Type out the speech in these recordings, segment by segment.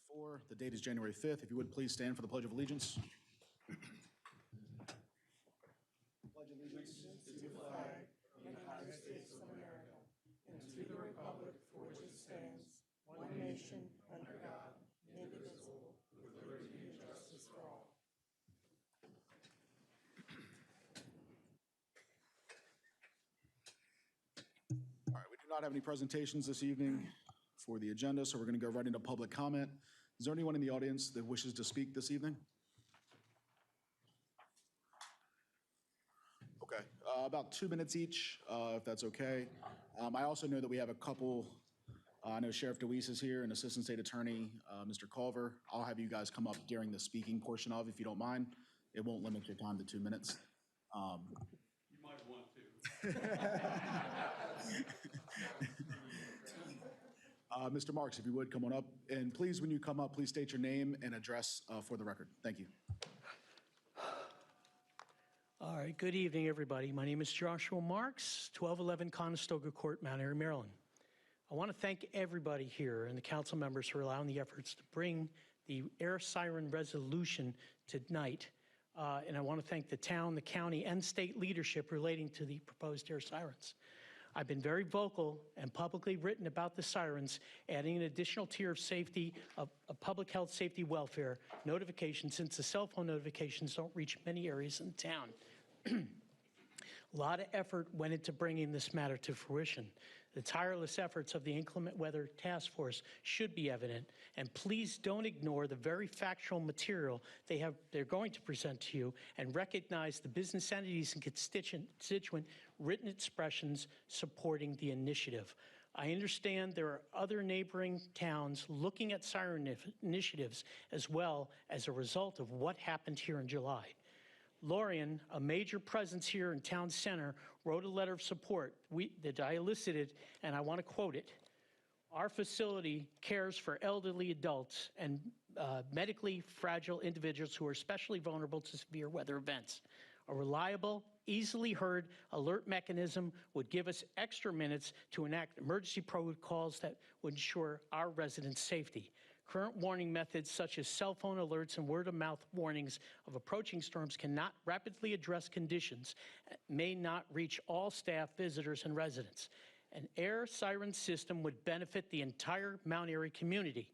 2024. The date is January 5th. If you would please stand for the Pledge of Allegiance. Pledge allegiance to the flag of the United States of America and to the republic for which it stands, one nation, under God, indivisible, with liberty and justice for all. All right, we do not have any presentations this evening for the agenda, so we're going to go right into public comment. Is there anyone in the audience that wishes to speak this evening? Okay, about 2 minutes each, if that's okay. I also know that we have a couple, I know Sheriff DeWeese is here and Assistant State Attorney, Mr. Culver. I'll have you guys come up during the speaking portion of, if you don't mind. It won't limit your time to 2 minutes. You might want to. Mr. Marks, if you would, come on up. And please, when you come up, please state your name and address for the record. Thank you. All right, good evening, everybody. My name is Joshua Marks, 1211 Conestoga Court, Mount Airy, Maryland. I want to thank everybody here and the council members for allowing the efforts to bring the air siren resolution tonight. And I want to thank the town, the county, and state leadership relating to the proposed air sirens. I've been very vocal and publicly written about the sirens, adding an additional tier of safety, of public health, safety, welfare notification, since the cell phone notifications don't reach many areas in town. A lot of effort went into bringing this matter to fruition. The tireless efforts of the Inclement Weather Task Force should be evident, and please don't ignore the very factual material they're going to present to you, and recognize the business entities and constituent written expressions supporting the initiative. I understand there are other neighboring towns looking at siren initiatives as well as a result of what happened here in July. Lorien, a major presence here in town center, wrote a letter of support that I elicited, and I want to quote it. Our facility cares for elderly adults and medically fragile individuals who are especially vulnerable to severe weather events. A reliable, easily heard alert mechanism would give us extra minutes to enact emergency protocols that would ensure our residents' safety. Current warning methods such as cell phone alerts and word-of-mouth warnings of approaching storms cannot rapidly address conditions, may not reach all staff, visitors, and residents. An air siren system would benefit the entire Mount Airy community.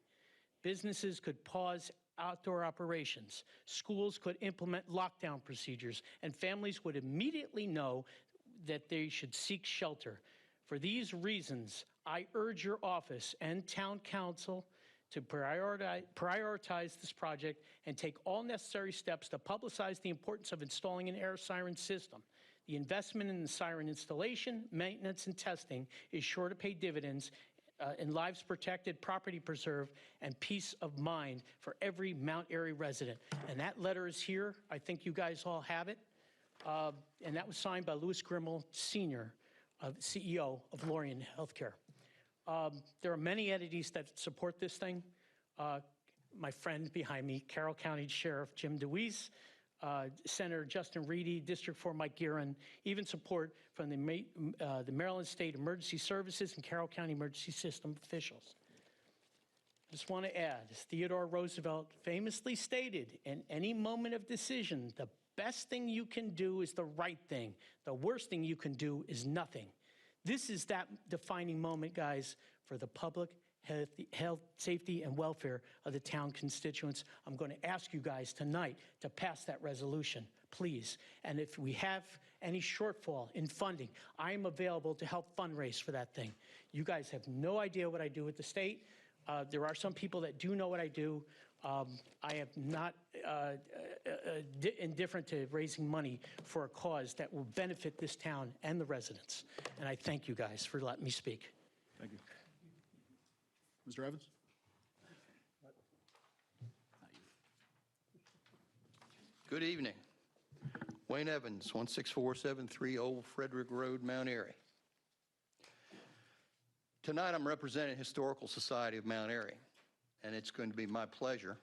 Businesses could pause outdoor operations, schools could implement lockdown procedures, and families would immediately know that they should seek shelter. For these reasons, I urge your office and town council to prioritize this project and take all necessary steps to publicize the importance of installing an air siren system. The investment in the siren installation, maintenance, and testing is sure to pay dividends in lives protected, property preserved, and peace of mind for every Mount Airy resident. And that letter is here. I think you guys all have it. And that was signed by Louis Grimmel, Sr., CEO of Lorien Healthcare. There are many entities that support this thing. My friend behind me, Carroll County Sheriff Jim DeWeese, Senator Justin Reedy, District 4 Mike Guerin, even support from the Maryland State Emergency Services and Carroll County Emergency System officials. I just want to add, as Theodore Roosevelt famously stated, in any moment of decision, the best thing you can do is the right thing. The worst thing you can do is nothing. This is that defining moment, guys, for the public health, safety, and welfare of the town constituents. I'm going to ask you guys tonight to pass that resolution, please. And if we have any shortfall in funding, I am available to help fundraise for that thing. You guys have no idea what I do with the state. There are some people that do know what I do. I am not indifferent to raising money for a cause that will benefit this town and the residents. And I thank you guys for letting me speak. Thank you. Mr. Evans? Good evening. Wayne Evans, 16473 Old Frederick Road, Mount Airy. Tonight I'm representing Historical Society of Mount Airy, and it's going to be my pleasure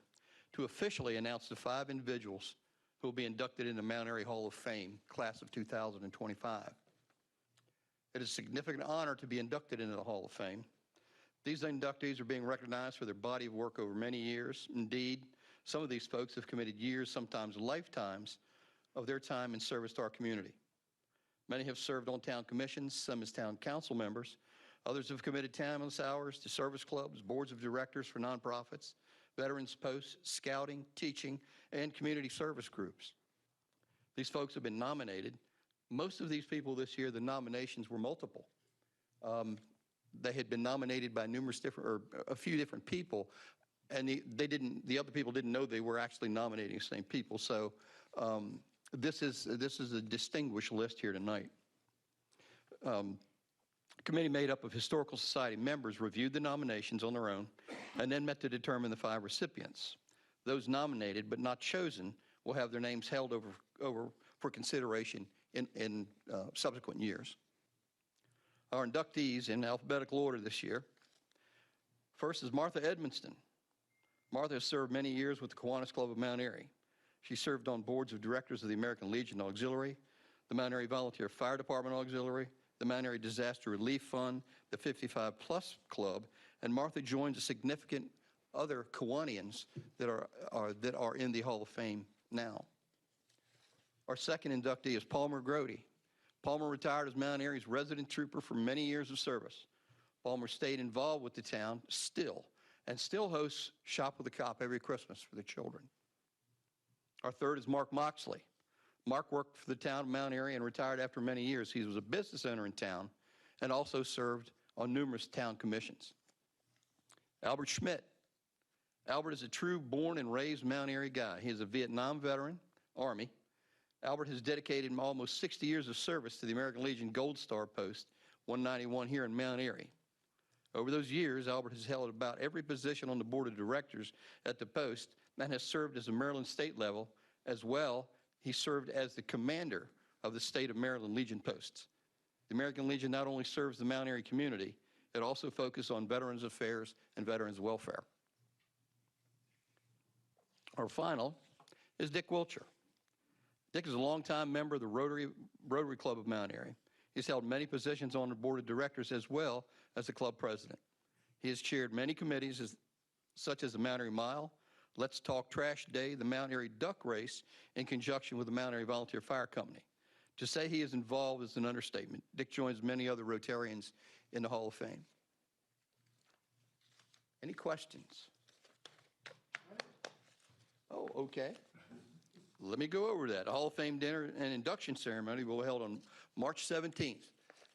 to officially announce the 5 individuals who will be inducted into Mount Airy Hall of Fame, class of 2025. It is a significant honor to be inducted into the Hall of Fame. These inductees are being recognized for their body of work over many years. Indeed, some of these folks have committed years, sometimes lifetimes, of their time in service to our community. Many have served on town commissions, some as town council members. Others have committed timeless hours to service clubs, boards of directors for nonprofits, veterans posts, scouting, teaching, and community service groups. These folks have been nominated. Most of these people this year, the nominations were multiple. They had been nominated by a few different people, and the other people didn't know they were actually nominating the same people. So this is a distinguished list here tonight. A committee made up of Historical Society members reviewed the nominations on their own and then met to determine the 5 recipients. Those nominated but not chosen will have their names held over for consideration in subsequent years. Our inductees in alphabetical order this year. First is Martha Edmonston. Martha has served many years with the Kiwanis Club of Mount Airy. She served on boards of directors of the American Legion Auxiliary, the Mount Airy Volunteer Fire Department Auxiliary, the Mount Airy Disaster Relief Fund, the 55 Plus Club, and Martha joins a significant other Kiwanians that are in the Hall of Fame now. Our second inductee is Palmer Grody. Palmer retired as Mount Airy's resident trooper for many years of service. Palmer stayed involved with the town and still hosts Shop with a Cop every Christmas for the children. Our third is Mark Moxley. Mark worked for the town of Mount Airy and retired after many years. He was a business owner in town and also served on numerous town commissions. Albert Schmidt. Albert is a true born and raised Mount Airy guy. He is a Vietnam veteran, Army. Albert has dedicated almost 60 years of service to the American Legion Gold Star Post 191 here in Mount Airy. Over those years, Albert has held about every position on the board of directors at the post and has served as a Maryland state level. As well, he served as the commander of the state of Maryland Legion posts. The American Legion not only serves the Mount Airy community, it also focuses on veterans affairs and veterans welfare. Our final is Dick Wilcher. Dick is a longtime member of the Rotary Club of Mount Airy. He's held many positions on the board of directors as well as the club president. He has chaired many committees such as the Mount Airy Mile, Let's Talk Trash Day, the Mount Airy Duck Race, in conjunction with the Mount Airy Volunteer Fire Company. To say he is involved is an understatement. Dick joins many other Rotarians in the Hall of Fame. Any questions? Oh, okay. Let me go over that. The Hall of Fame dinner and induction ceremony will be held on March 17th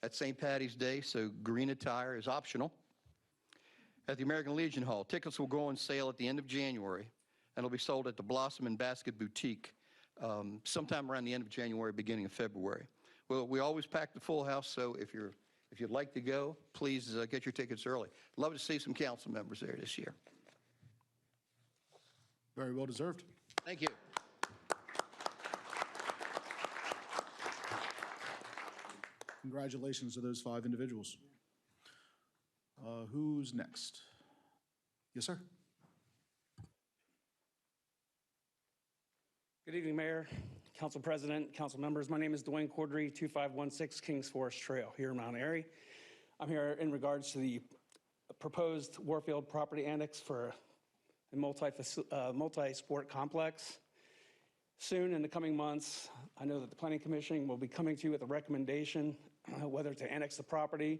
at St. Patty's Day, so green attire is optional. At the American Legion Hall, tickets will go on sale at the end of January, and will be sold at the Blossom and Basket Boutique sometime around the end of January, beginning of February. Well, we always pack the full house, so if you'd like to go, please get your tickets early. Love to see some council members there this year. Very well deserved. Thank you. Congratulations to those 5 individuals. Who's next? Yes, sir. Good evening, Mayor, Council President, Council members. My name is Dwayne Cordery, 2516 Kings Forest Trail here in Mount Airy. I'm here in regards to the proposed Warfield property annex for a multi-sport complex. Soon, in the coming months, I know that the Planning Commission will be coming to you with a recommendation whether to annex the property.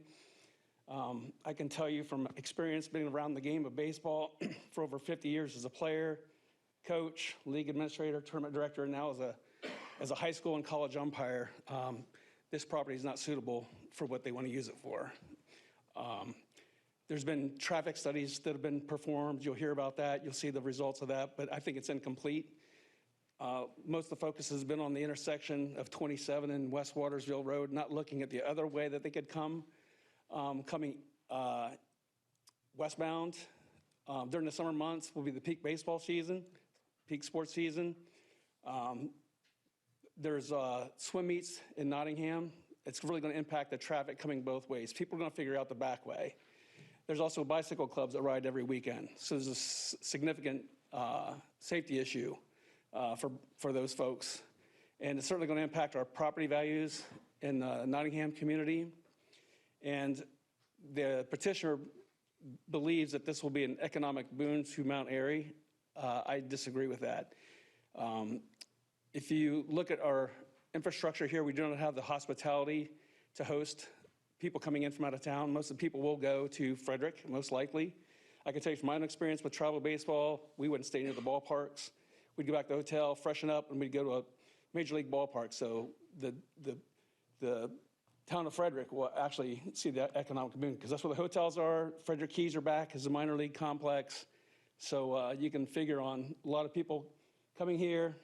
I can tell you from experience being around the game of baseball for over 50 years as a player, coach, league administrator, tournament director, and now as a high school and college umpire, this property is not suitable for what they want to use it for. There's been traffic studies that have been performed. You'll hear about that. You'll see the results of that, but I think it's incomplete. Most of the focus has been on the intersection of 27 and West Watersville Road, not looking at the other way that they could come, coming westbound. During the summer months will be the peak baseball season, peak sports season. There's swim meets in Nottingham. It's really going to impact the traffic coming both ways. People are going to figure out the back way. There's also bicycle clubs that ride every weekend. So there's a significant safety issue for those folks. And it's certainly going to impact our property values in the Nottingham community. And the petitioner believes that this will be an economic boon to Mount Airy. I disagree with that. If you look at our infrastructure here, we do not have the hospitality to host people coming in from out of town. Most of the people will go to Frederick, most likely. I can tell you from my own experience with travel baseball, we wouldn't stay near the ballparks. We'd go back to the hotel, freshen up, and we'd go to a major league ballpark. So the town of Frederick will actually see that economic boom because that's where the hotels are. Frederick Keys are back as a minor league complex. So you can figure on a lot of people coming here,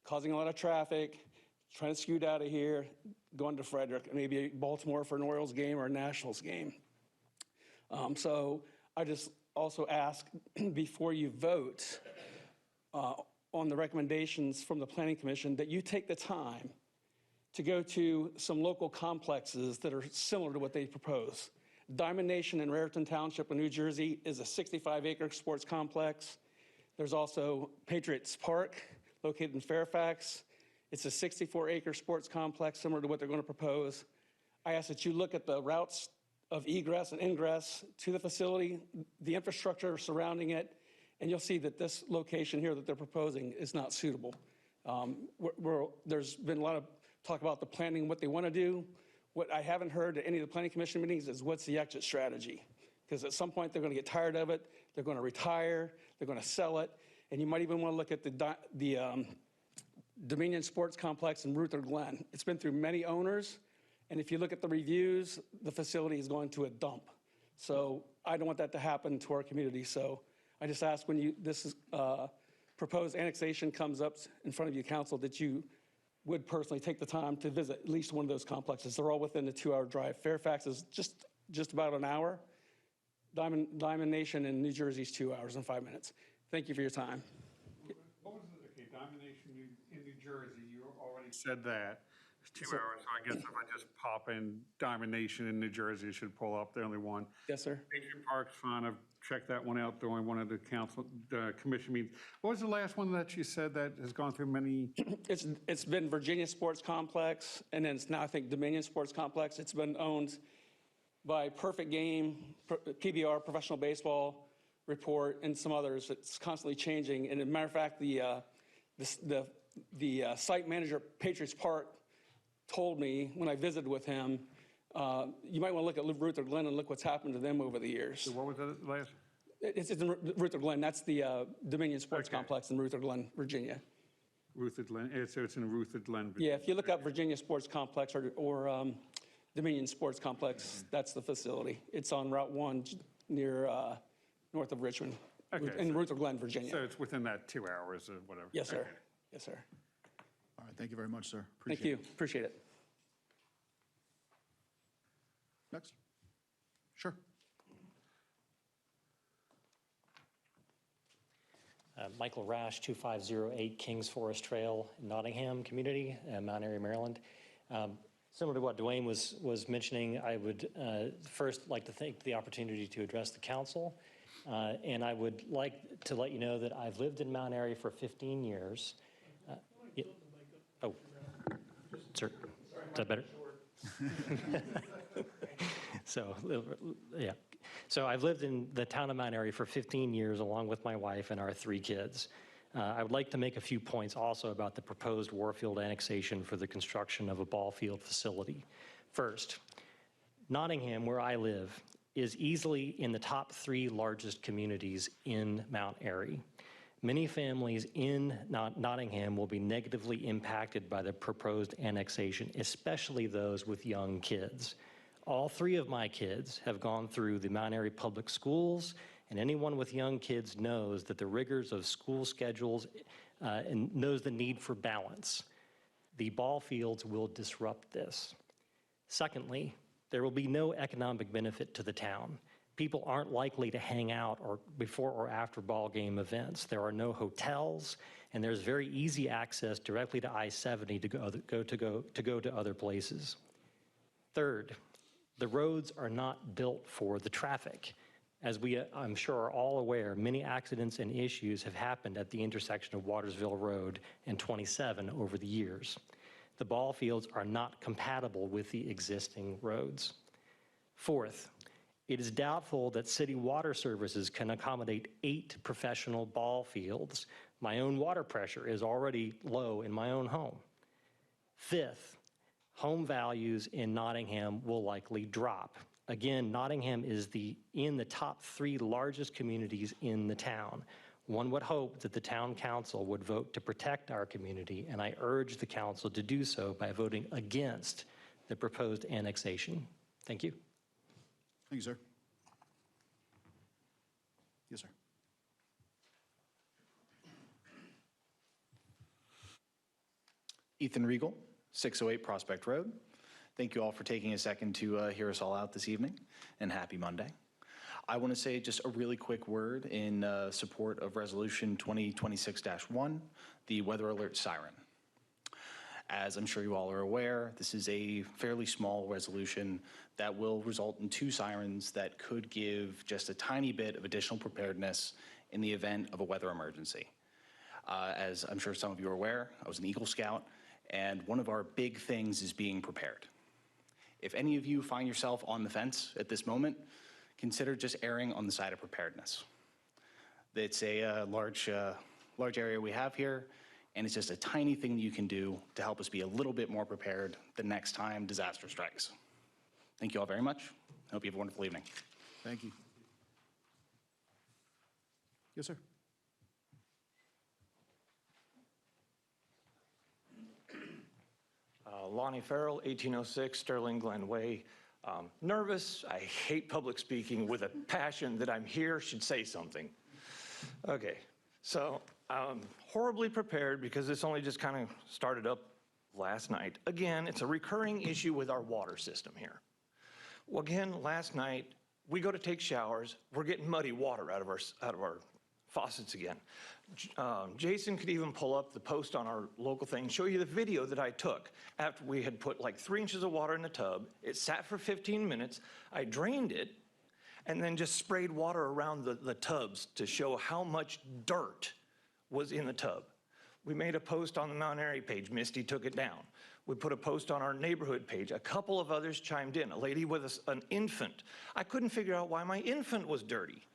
causing a lot of traffic, trying to scoot out of here, going to Frederick, and maybe Baltimore for an Orioles game or a Nationals game. So I just also ask before you vote on the recommendations from the Planning Commission that you take the time to go to some local complexes that are similar to what they propose. Diamond Nation in Raritan Township in New Jersey is a 65-acre sports complex. There's also Patriots Park located in Fairfax. It's a 64-acre sports complex similar to what they're going to propose. I ask that you look at the routes of egress and ingress to the facility, the infrastructure surrounding it, and you'll see that this location here that they're proposing is not suitable. There's been a lot of talk about the planning, what they want to do. What I haven't heard at any of the Planning Commission meetings is what's the exit strategy? Because at some point they're going to get tired of it, they're going to retire, they're going to sell it, and you might even want to look at the Dominion Sports Complex in Ruther Glen. It's been through many owners, and if you look at the reviews, the facility is going to a dump. So I don't want that to happen to our community. So I just ask when this proposed annexation comes up in front of you, council, that you would personally take the time to visit at least one of those complexes. They're all within the 2-hour drive. Fairfax is just about an hour. Diamond Nation in New Jersey is 2 hours and 5 minutes. Thank you for your time. What was it? Okay, Diamond Nation in New Jersey, you already said that. It's 2 hours, so I guess if I just pop in Diamond Nation in New Jersey, it should pull up the only one. Yes, sir. Patriot Park's fine. I've checked that one out during one of the commission meetings. What was the last one that you said that has gone through many? It's been Virginia Sports Complex, and then it's now, I think, Dominion Sports Complex. It's been owned by Perfect Game, PBR, Professional Baseball Report, and some others. It's constantly changing. And as a matter of fact, the site manager at Patriots Park told me when I visited with him, you might want to look at Ruther Glen and look what's happened to them over the years. What was the last? It's in Ruther Glen. That's the Dominion Sports Complex in Ruther Glen, Virginia. Ruther Glen, so it's in Ruther Glen, Virginia. Yeah, if you look up Virginia Sports Complex or Dominion Sports Complex, that's the facility. It's on Route 1 near north of Richmond, in Ruther Glen, Virginia. So it's within that 2 hours or whatever? Yes, sir. Okay. Yes, sir. All right, thank you very much, sir. Thank Appreciate you. it. Appreciate it. Next. Sure. Michael Rash, 2508 Kings Forest Trail, Nottingham Community, Mount Airy, Maryland. Similar to what Dwayne was mentioning, I would first like to take the opportunity to address the council. And I would like to let you know that I've lived in Mount Airy for 15 years. Oh, sir, is that better? So, yeah. So I've lived in the town of Mount Airy for 15 years along with my wife and our 3 kids. I would like to make a few points also about the proposed Warfield annexation for the construction of a ball field facility. First, Nottingham, where I live, is easily in the top 3 largest communities in Mount Airy. Many families in Nottingham will be negatively impacted by the proposed annexation, especially those with young kids. All 3 of my kids have gone through the Mount Airy Public Schools, and anyone with young kids knows that the rigors of school schedules and knows the need for balance. The ball fields will disrupt this. Secondly, there will be no economic benefit to the town. People aren't likely to hang out before or after ball game events. There are no hotels, and there's very easy access directly to I-70 to go to other places. Third, the roads are not built for the traffic. As I'm sure are all aware, many accidents and issues have happened at the intersection of Watersville Road and 27 over the years. The ball fields are not compatible with the existing roads. Fourth, It is doubtful that city water services can accommodate 8 professional ball fields. My own water pressure is already low in my own home. Fifth, home values in Nottingham will likely drop. Again, Nottingham is in the top 3 largest communities in the town. One would hope that the town council would vote to protect our community, and I urge the council to do so by voting against the proposed annexation. Thank you. Thank you, sir. Yes, sir. Ethan Regal, 608 Prospect Road. Thank you all for taking a second to hear us all out this evening, and happy Monday. I want to say just a really quick word in support of Resolution 2026-1, the weather alert siren. As I'm sure you all are aware, this is a fairly small resolution that will result in 2 sirens that could give just a tiny bit of additional preparedness in the event of a weather emergency. As I'm sure some of you are aware, I was an Eagle Scout, and one of our big things is being prepared. If any of you find yourself on the fence at this moment, consider just erring on the side of preparedness. It's a large area we have here, and it's just a tiny thing you can do to help us be a little bit more prepared the next time disaster strikes. Thank you all very much. I hope you have a wonderful evening. Thank you. Yes, sir. Lonnie Farrell, 1806 Sterling Glen Way. Nervous, I hate public speaking with a passion that I'm here, should say something. Okay, so horribly prepared because this only just kind of started up last night. Again, it's a recurring issue with our water system here. Well, again, last night, we go to take showers, we're getting muddy water out of our faucets again. Jason could even pull up the post on our local thing, show you the video that I took after we had put like 3 inches of water in the tub. It sat for 15 minutes. I drained it and then just sprayed water around the tubs to show how much dirt was in the tub. We made a post on the Mount Airy page. Misty took it down. We put a post on our neighborhood page. A couple of others chimed in. A lady with an infant. I couldn't figure out why my infant was dirty.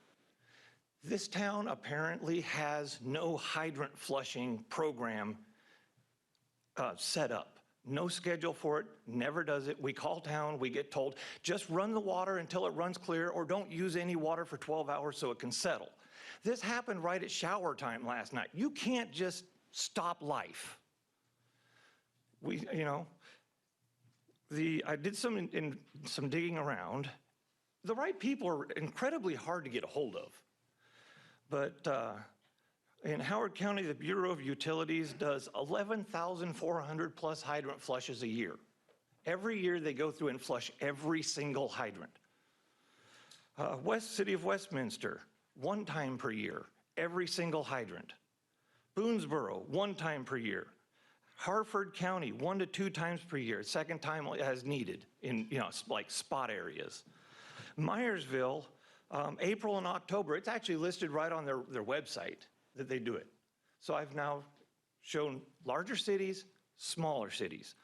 This town apparently has no hydrant flushing program set up. No schedule for it, never does it. We call town, we get told, just run the water until it runs clear or don't use any water for 12 hours so it can settle. This happened right at shower time last night. You can't just stop life. I did some digging around. The right people are incredibly hard to get a hold of. But in Howard County, the Bureau of Utilities does 11,400 plus hydrant flushes a year. Every year they go through and flush every single hydrant. City of Westminster, 1 time per year, every single hydrant. Boonesboro, 1 time per year. Harford County, 1 to 2 times per year, second time as needed in like spot areas. Myersville, April and October, it's actually listed right on their website that they do it. So I've now shown larger cities, smaller cities.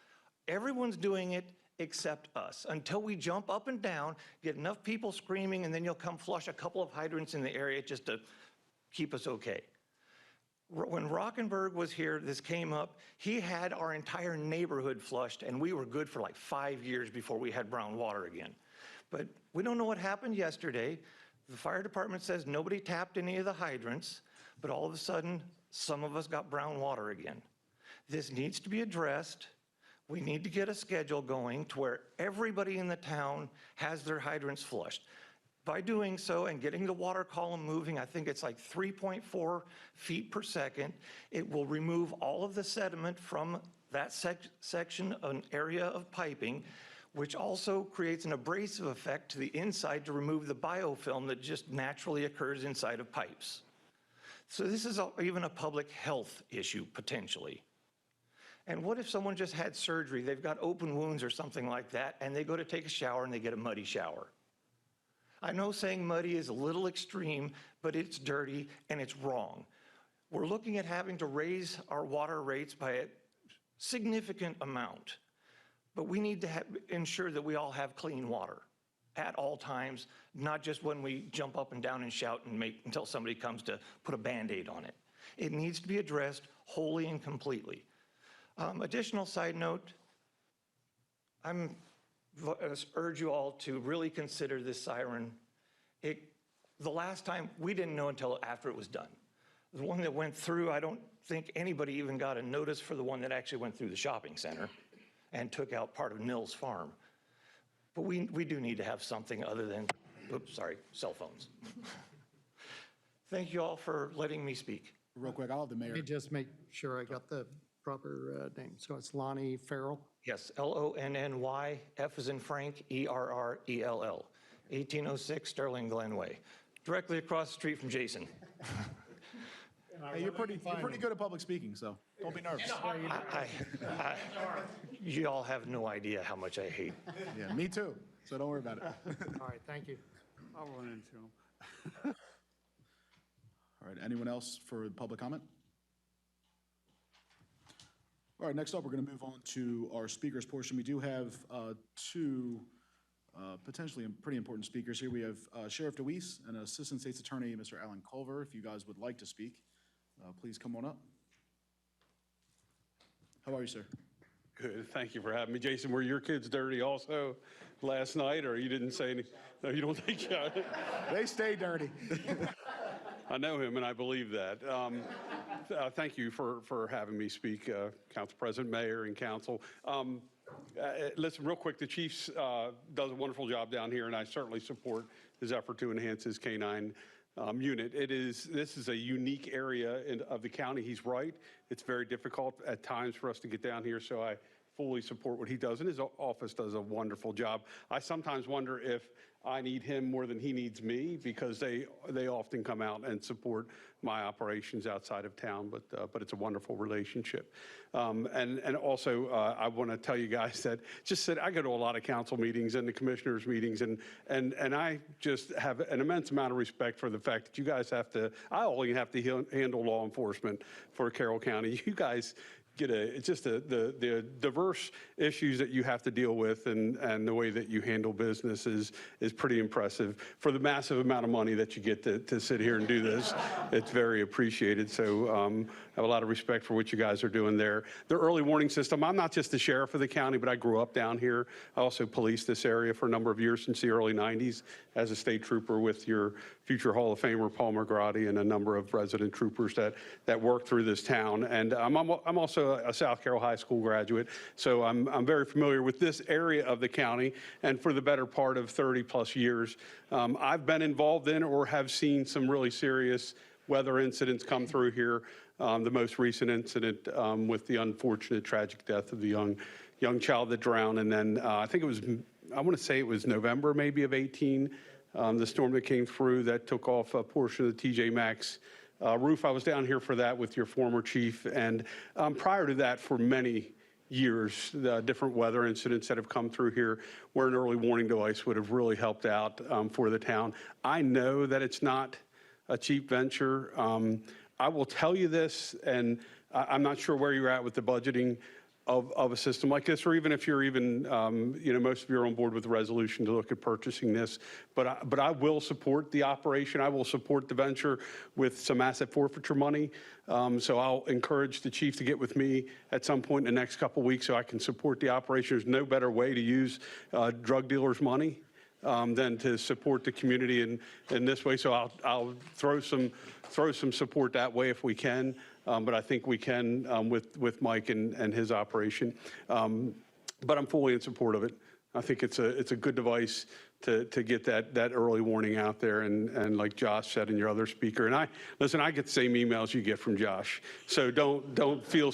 Everyone's doing it except us. Until we jump up and down, get enough people screaming, and then you'll come flush a couple of hydrants in the area just to keep us okay. When Rockenberg was here, this came up, he had our entire neighborhood flushed, and we were good for like 5 years before we had brown water again. But we don't know what happened yesterday. The fire department says nobody tapped any of the hydrants, but all of a sudden, some of us got brown water again. This needs to be addressed. We need to get a schedule going to where everybody in the town has their hydrants flushed. By doing so and getting the water column moving, I think it's like 3.4 feet per second, it will remove all of the sediment from that section, an area of piping, which also creates an abrasive effect to the inside to remove the biofilm that just naturally occurs inside of pipes. So this is even a public health issue, potentially. And what if someone just had surgery, they've got open wounds or something like that, and they go to take a shower and they get a muddy shower? I know saying muddy is a little extreme, but it's dirty and it's wrong. We're looking at having to raise our water rates by a significant amount. But we need to ensure that we all have clean water. at all times, not just when we jump up and down and shout and make until somebody comes to put a Band-Aid on it. It needs to be addressed wholly and completely. Additional side note, I urge you all to really consider this siren. The last time, we didn't know until after it was done. The one that went through, I don't think anybody even got a notice for the one that actually went through the shopping center and took out part of Nils Farm. But we do need to have something other than, oops, sorry, cell phones. Thank you all for letting me speak. Real quick, I'll have the mayor. Let me just make sure I got the proper name. So it's Lonnie Farrell. Yes, Lonny, F as in Frank, Errell, 1806 Sterling Glen Way, directly across the street from Jason. Hey, you're pretty good at public speaking, so don't be nervous. You all have no idea how much I hate. Yeah, me too, so don't worry about it. All right, thank you. I'll run into him. All right, anyone else for public comment? All right, next up, we're going to move on to our speakers portion. We do have two potentially pretty important speakers here. We have Sheriff DeWeese and Assistant State's Attorney, Mr. Alan Culver. If you guys would like to speak, please come on up. How are you, sir? Good, thank you for having me. Jason, were your kids dirty also last night, or you didn't say anything? No, you don't think so? They stay dirty. I know him, and I believe that. Thank you for having me speak, Council President, Mayor, and Council. Listen, real quick, the Chief does a wonderful job down here, and I certainly support his effort to enhance his canine unit. This is a unique area of the county. He's right. It's very difficult at times for us to get down here, so I fully support what he does, and his office does a wonderful job. I sometimes wonder if I need him more than he needs me, because they often come out and support my operations outside of town, but it's a wonderful relationship. And also, I want to tell you guys that I go to a lot of council meetings and the commissioners meetings, and I just have an immense amount of respect for the fact that you guys I only have to handle law enforcement for Carroll County. You guys get the diverse issues that you have to deal with, and the way that you handle business is pretty impressive. For the massive amount of money that you get to sit here and do this, it's very appreciated. So I have a lot of respect for what you guys are doing there. The early warning system, I'm not just the sheriff of the county, but I grew up down here. I also policed this area for a number of years since the early 90s as a state trooper with your future Hall of Famer, Paul McGrady, and a number of resident troopers that work through this town. And I'm also a South Carroll High School graduate, so I'm very familiar with this area of the county. And for the better part of 30 plus years, I've been involved in or have seen some really serious weather incidents come through here. The most recent incident with the unfortunate tragic death of the young child that drowned. And then I want to say it was November maybe of 18, the storm that came through that took off a portion of the TJ Maxx roof. I was down here for that with your former chief. And prior to that, for many years, the different weather incidents that have come through here where an early warning device would have really helped out for the town. I know that it's not a cheap venture. I will tell you this, and I'm not sure where you're at with the budgeting of a system like this, or even if you're most of you are on board with the resolution to look at purchasing this. But I will support the operation. I will support the venture with some asset forfeiture money. So I'll encourage the chief to get with me at some point in the next couple of weeks so I can support the operation. There's no better way to use drug dealers' money than to support the community in this way. So I'll throw some support that way if we can. But I think we can with Mike and his operation. But I'm fully in support of it. I think it's a good device to get that early warning out there, and like Josh said and your other speaker, and I get the same emails you get from Josh, so don't feel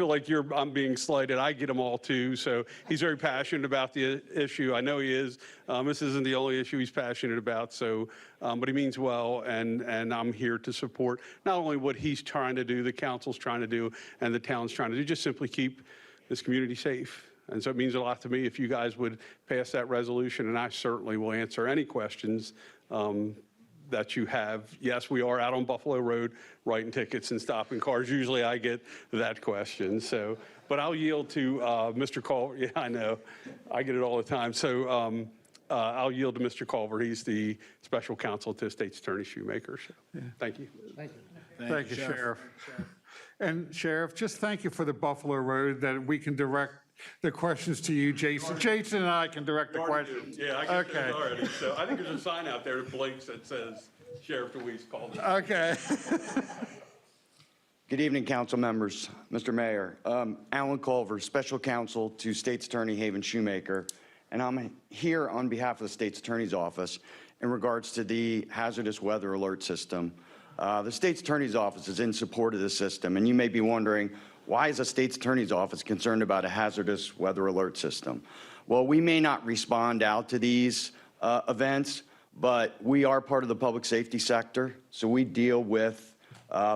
like I'm being slighted. I get them all too. So he's very passionate about the issue. I know he is. This isn't the only issue he's passionate about. So, but he means well, and I'm here to support not only what he's trying to do, the council's trying to do, and the town's trying to do, just simply keep this community safe. And so it means a lot to me if you guys would pass that resolution, and I certainly will answer any questions that you have. Yes, we are out on Buffalo Road writing tickets and stopping cars. Usually I get that question. So, but I'll yield to Mr. Call. Yeah, I know. I get it all the time. So I'll yield to Mr. Culver. He's the special counsel to State's Attorney Shoemaker. So, thank you. Thank you, Sheriff. And Sheriff, just thank you for the Buffalo Road, that we can direct the questions to you, Jason. Jason and I can direct the questions. Yeah, I get those already. So I think there's a sign out there that blinks that says Sheriff DeWeese called it. Okay. Good evening, council members. Mr. Mayor, Alan Culver, Special Counsel to State's Attorney Haven Shoemaker, and I'm here on behalf of the State's Attorney's Office in regards to the hazardous weather alert system. The State's Attorney's Office is in support of this system, and you may be wondering, why is the State's Attorney's Office concerned about a hazardous weather alert system? Well, we may not respond out to these events, but we are part of the public safety sector, so we deal with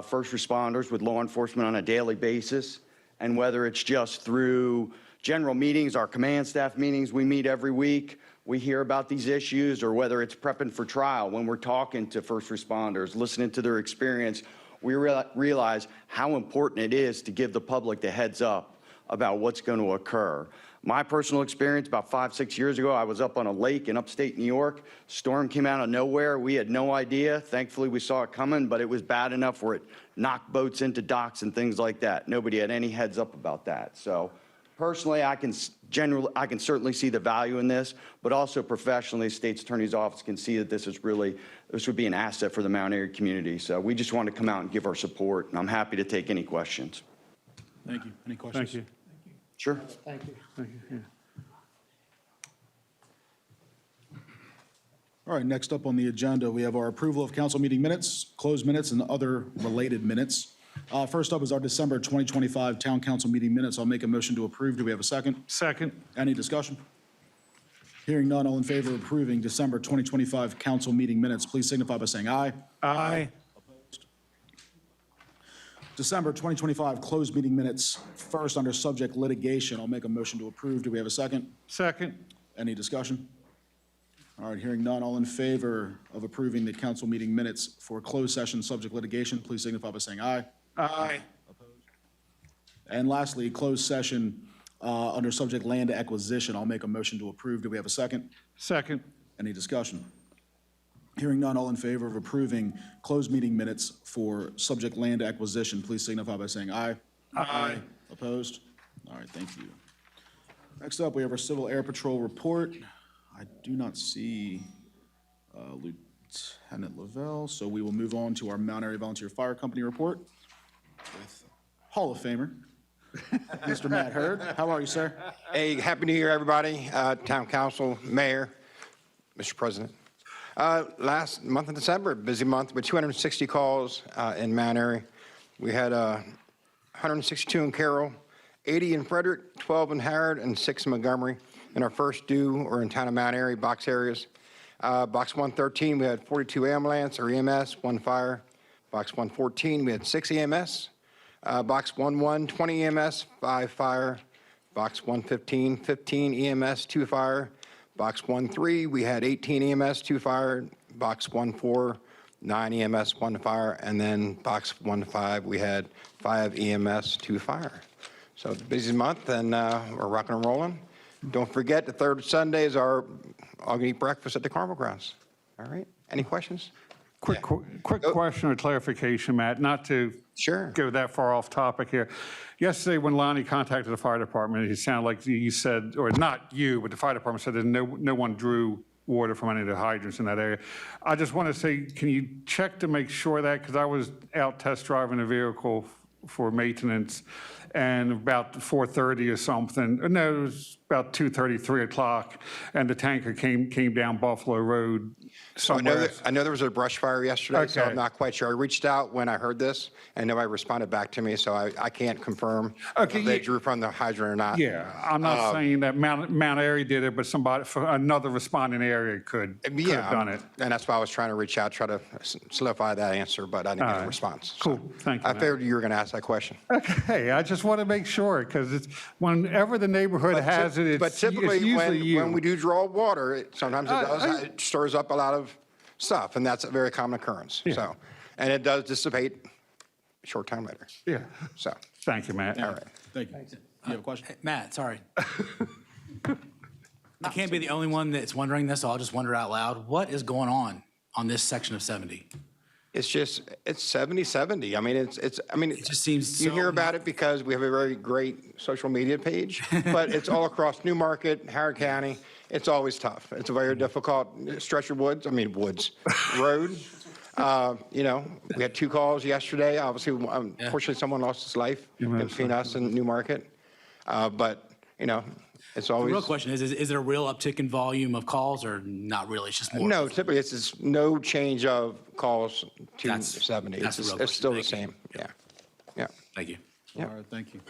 first responders, with law enforcement on a daily basis, and whether it's just through general meetings, our command staff meetings, we meet every week, we hear about these issues, or whether it's prepping for trial, when we're talking to first responders, listening to their experience, we realize how important it is to give the public the heads up about what's going to occur. My personal experience, about 5-6 years ago, I was up on a lake in upstate New York. Storm came out of nowhere. We had no idea. Thankfully, we saw it coming, but it was bad enough where it knocked boats into docks and things like that. Nobody had any heads up about that. So personally, I can certainly see the value in this, but also professionally, State's Attorney's Office can see that this would be an asset for the Mount Airy community. So we just want to come out and give our support, and I'm happy to take any questions. Thank you. Any questions? Thank you. Sure. Thank you. Thank you. All right, next up on the agenda, we have our approval of council meeting minutes, closed minutes, and other related minutes. First up is our December 2025 Town Council meeting minutes. I'll make a motion to approve. Do we have a second? Second. Any discussion? Hearing none, all in favor of approving December 2025 council meeting minutes, please signify by saying aye. Aye. December 2025 closed meeting minutes, first under subject litigation. I'll make a motion to approve. Do we have a second? Second. Any discussion? All right, hearing none, all in favor of approving the council meeting minutes for closed session subject litigation, please signify by saying aye. Aye. And lastly, closed session under subject land acquisition. I'll make a motion to approve. Do we have a second? Second. Any discussion? Hearing none, all in favor of approving closed meeting minutes for subject land acquisition, please signify by saying aye. Aye. Opposed? All right, thank you. Next up, we have our Civil Air Patrol report. I do not see Lieutenant Lavelle, so we will move on to our Mount Airy Volunteer Fire Company report with Hall of Famer, Mr. Matt Hurd. How are you, sir? Hey, Happy New Year, everybody. Town Council, Mayor, Mr. President. Last month of December, busy month with 260 calls in Mount Airy. We had 162 in Carroll, 80 in Frederick, 12 in Harrod, and 6 in Montgomery. In our first due or in town of Mount Airy box areas. Box 113, we had 42 ambulance or EMS, 1 fire. Box 114, we had 6 EMS. Box 11, 20 EMS, 5 fire. Box 115, 15 EMS, 2 fire. Box 13, we had 18 EMS, 2 fire. Box 14, 9 EMS, 1 fire. And then box 15, we had 5 EMS, 2 fire. So it's a busy month, and we're rocking and rolling. Don't forget, the third Sunday is our all-you-can-eat breakfast at the Carnival Grounds. All right, any questions? Quick question or clarification, Matt, not to go that far off topic here. Yesterday, when Lonnie contacted the fire department, it sounded like you said, or not you, but the fire department said that no one drew water from any of the hydrants in that area. I just want to say, can you check to make sure that, because I was out test driving a vehicle for maintenance, and about 4:30 or something, no, it was about 2:30, 3 o'clock, and the tanker came down Buffalo Road somewhere. I know there was a brush fire yesterday, so Okay. I'm not quite sure. I reached out when I heard this, and nobody responded back to me, so I can't confirm Okay, if they yeah. drew from the hydrant or not. Yeah, I'm not saying that Mount Airy did it, but somebody, for another responding area could have done it. And that's why I was trying to reach out, try to solidify that answer, but I didn't get a right. response. Cool, thank you, I Matt. figured you were going to ask that question. Okay, I just want to make sure, because it's, whenever the neighborhood has it, But it's typically, usually you. when we do draw water, sometimes it stirs up a lot of stuff, and that's a very common occurrence. Yeah. So, and it does dissipate a short time later. Yeah, So, thank you, Matt. all right. Thank you. You have a question? Matt, sorry. I can't be the only one that's wondering this, so I'll just wonder out loud. What is going on this section of 70? It's just, it's 70/70. I mean, It just seems you so hear about it because we have a very great social media page, but it's all across Newmarket, Howard County. It's always tough. It's a very difficult stretch of road. You know, we had 2 calls yesterday. Obviously, unfortunately, someone lost his life between us and Newmarket. But, you know, it's The always. real question is there a real uptick in volume of calls or not really? It's just more? No, typically it's just no change of calls to That's- 70. that's the real It's still the question. same. Yeah. Yeah. Thank you. All right, thank you.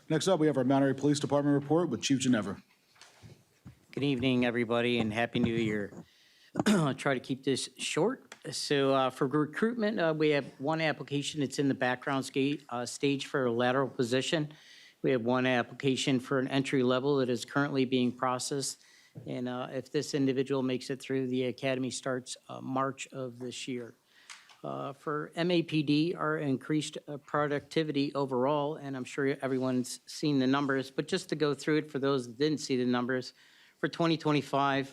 Next up, we have our Mount Airy Police Department report with Chief Ginevra. Good evening, everybody, and Happy New Year. I'll try to keep this short. So for recruitment, we have 1 application that's in the background stage for a lateral position. We have 1 application for an entry level that is currently being processed. And if this individual makes it through, the academy starts March of this year. For MAPD, our increased productivity overall, and I'm sure everyone's seen the numbers, but just to go through it for those that didn't see the numbers, for 2025,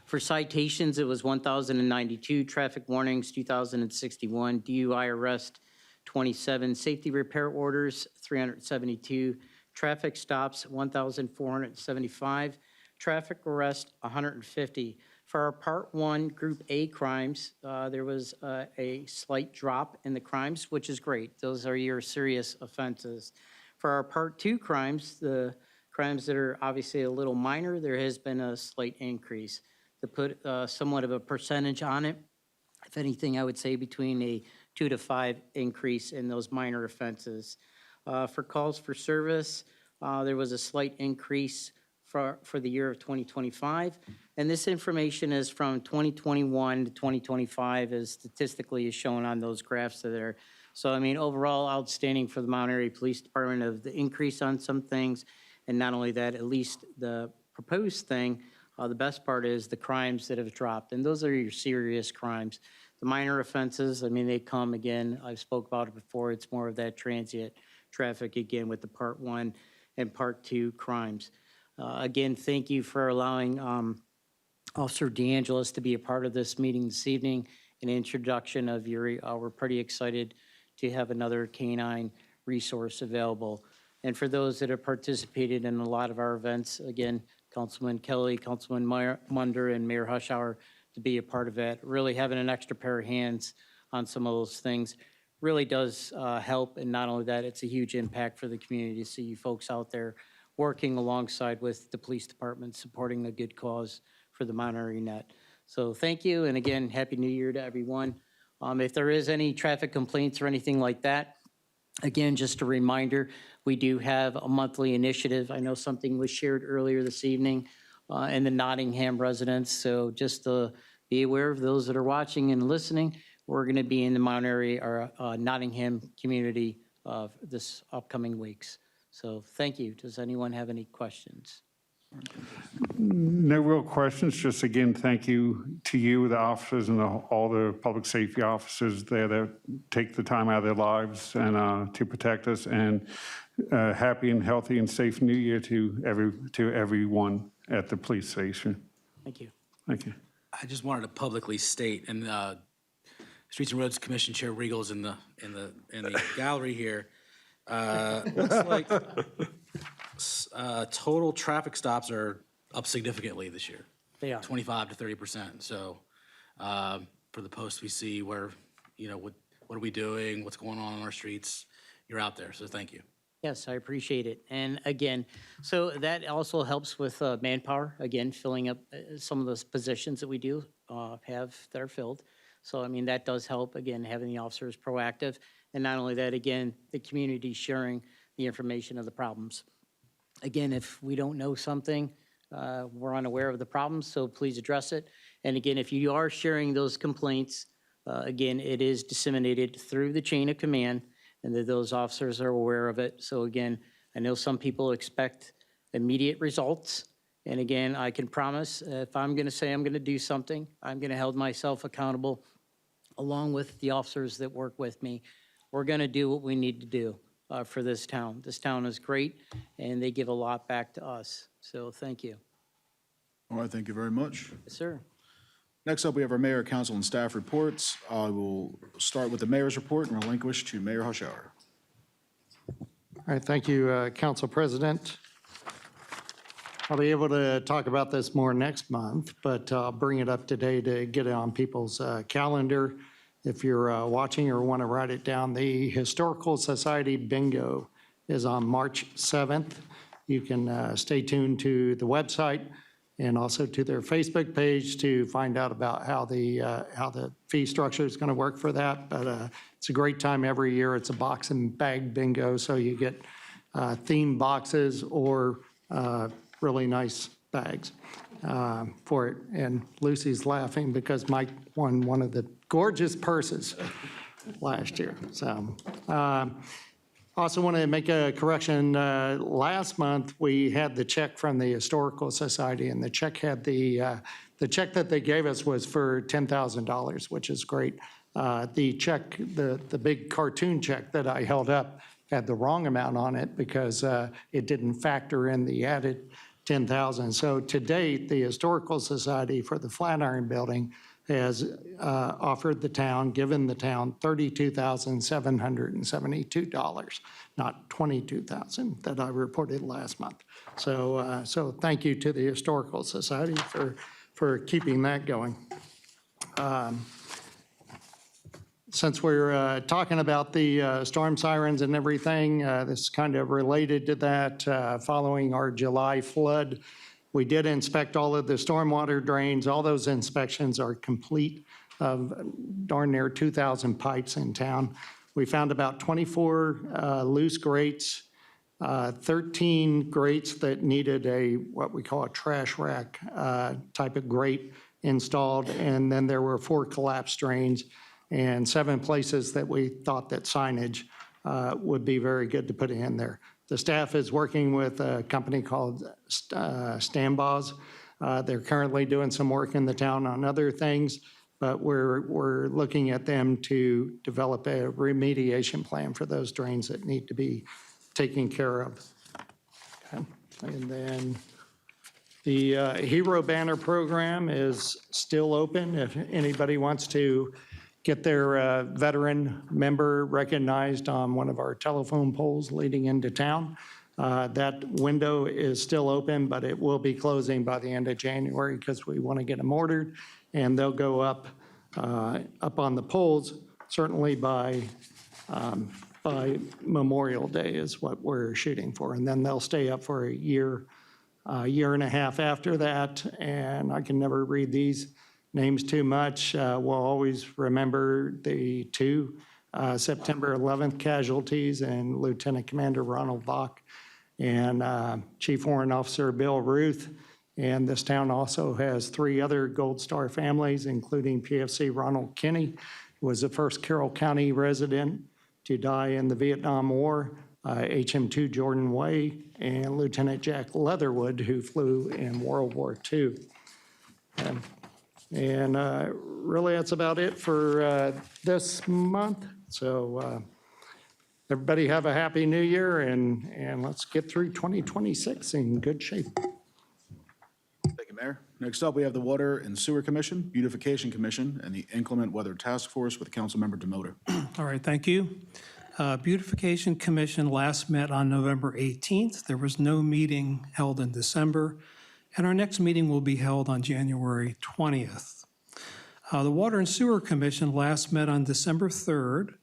for citations, it was 1,092, traffic warnings, 2,061, DUI arrest, 27, safety repair orders, 372, traffic stops, 1,475, traffic arrest, 150. For our Part 1 Group A crimes, there was a slight drop in the crimes, which is great. Those are your serious offenses. For our Part 2 crimes, the crimes that are obviously a little minor, there has been a slight increase. To put somewhat of a percentage on it, if anything, I would say between a 2 to 5 increase in those minor offenses. For calls for service, there was a slight increase for the year of 2025. And this information is from 2021 to 2025, as statistically is shown on those graphs there. So, I mean, overall, outstanding for the Mount Airy Police Department of the increase on some things. And not only that, at least the proposed thing, the best part is the crimes that have dropped. And those are your serious crimes. The minor offenses, I mean, they come again. I've spoke about it before. It's more of that transient traffic again with the Part 1 and Part 2 crimes. Again, thank you for allowing Officer DeAngelis to be a part of this meeting this evening. An introduction of Airy. We're pretty excited to have another canine resource available. And for those that have participated in a lot of our events, again, Councilman Kelly, Councilman Munder, and Mayor Hushhour to be a part of it. Really having an extra pair of hands on some of those things really does help. And not only that, it's a huge impact for the community to see you folks out there working alongside with the police department, supporting a good cause for the Mount Airy Net. So thank you, and again, Happy New Year to everyone. If there is any traffic complaints or anything like that, again, just a reminder, we do have a monthly initiative. I know something was shared earlier this evening in the Nottingham residents, so just to be aware of those that are watching and listening, we're going to be in the Mount Airy or Nottingham community this upcoming weeks. So thank you. Does anyone have any questions? No real questions. Just again, thank you to you, the officers, and all the public safety officers there that take the time out of their lives and to protect us. And happy and healthy and safe New Year to everyone at the police station. Thank you. Thank you. I just wanted to publicly state, and Streets and Roads Commission Chair Regal's in the gallery here. Looks like total traffic stops are up significantly this year. They are. 25 to 30%. So for the posts we see where, what are we doing, what's going on our streets, you're out there. So thank you. Yes, I appreciate it. And again, so that also helps with manpower, again, filling up some of those positions that we do have that are filled. So, I mean, that does help, again, having the officers proactive. And not only that, again, the community sharing the information of the problems. Again, if we don't know something, we're unaware of the problems, so please address it. And again, if you are sharing those complaints, again, it is disseminated through the chain of command and that those officers are aware of it. So again, I know some people expect immediate results. And again, I can promise if I'm going to say I'm going to do something, I'm going to hold myself accountable along with the officers that work with me. We're going to do what we need to do. for this town. This town is great, and they give a lot back to us. So thank you. All right, thank you very much. Yes, sir. Next up, we have our mayor, council, and staff reports. I will start with the mayor's report and relinquish to Mayor Hushhour. All right, thank you, Council President. I'll be able to talk about this more next month, but I'll bring it up today to get it on people's calendar. If you're watching or want to write it down, the Historical Society Bingo is on March 7th. You can stay tuned to the website and also to their Facebook page to find out about how the fee structure is going to work for that. But it's a great time every year. It's a box and bag bingo, so you get themed boxes or really nice bags for it. And Lucy's laughing because Mike won one of the gorgeous purses last year. So also want to make a correction. Last month, we had the check from the Historical Society, and the check had the check that they gave us was for $10,000, which is great. The check, the big cartoon check that I held up had the wrong amount on it because it didn't factor in the added $10,000. So to date, the Historical Society for the Flatiron Building has offered the town, given the town $32,772, not $22,000 that I reported last month. So, so thank you to the Historical Society for keeping that going. Since we're talking about the storm sirens and everything, this is kind of related to that. Following our July flood, we did inspect all of the stormwater drains. All those inspections are complete of darn near 2,000 pipes in town. We found about 24 loose grates, 13 grates that needed what we call a trash rack type of grate installed, and then there were 4 collapsed drains and 7 places that we thought that signage would be very good to put in there. The staff is working with a company called Stambaz. They're currently doing some work in the town on other things, but we're looking at them to develop a remediation plan for those drains that need to be taken care of. Okay. And then the Hero Banner program is still open. If anybody wants to get their veteran member recognized on one of our telephone poles leading into town. That window is still open, but it will be closing by the end of January because we want to get them ordered, and they'll go up on the poles certainly by Memorial Day is what we're shooting for, and then they'll stay up for a year and a half after that. And I can never read these names too much. We'll always remember the 2 September 11th casualties and Lieutenant Commander Ronald Bach and Chief Warrant Officer Bill Ruth. And this town also has 3 other Gold Star families, including PFC Ronald Kinney, who was the first Carroll County resident to die in the Vietnam War, HM2 Jordan Way, and Lieutenant Jack Leatherwood, who flew in World War II. And really, that's about it for this month. So everybody have a happy new year, and let's get through 2026 in good shape. Thank you, Mayor. Next up, we have the Water and Sewer Commission, Beautification Commission, and the Inclement Weather Task Force with Councilmember Demoter. All right, thank you. Beautification Commission last met on November 18th. There was no meeting held in December. And our next meeting will be held on January 20th. The Water and Sewer Commission last met on December 3rd.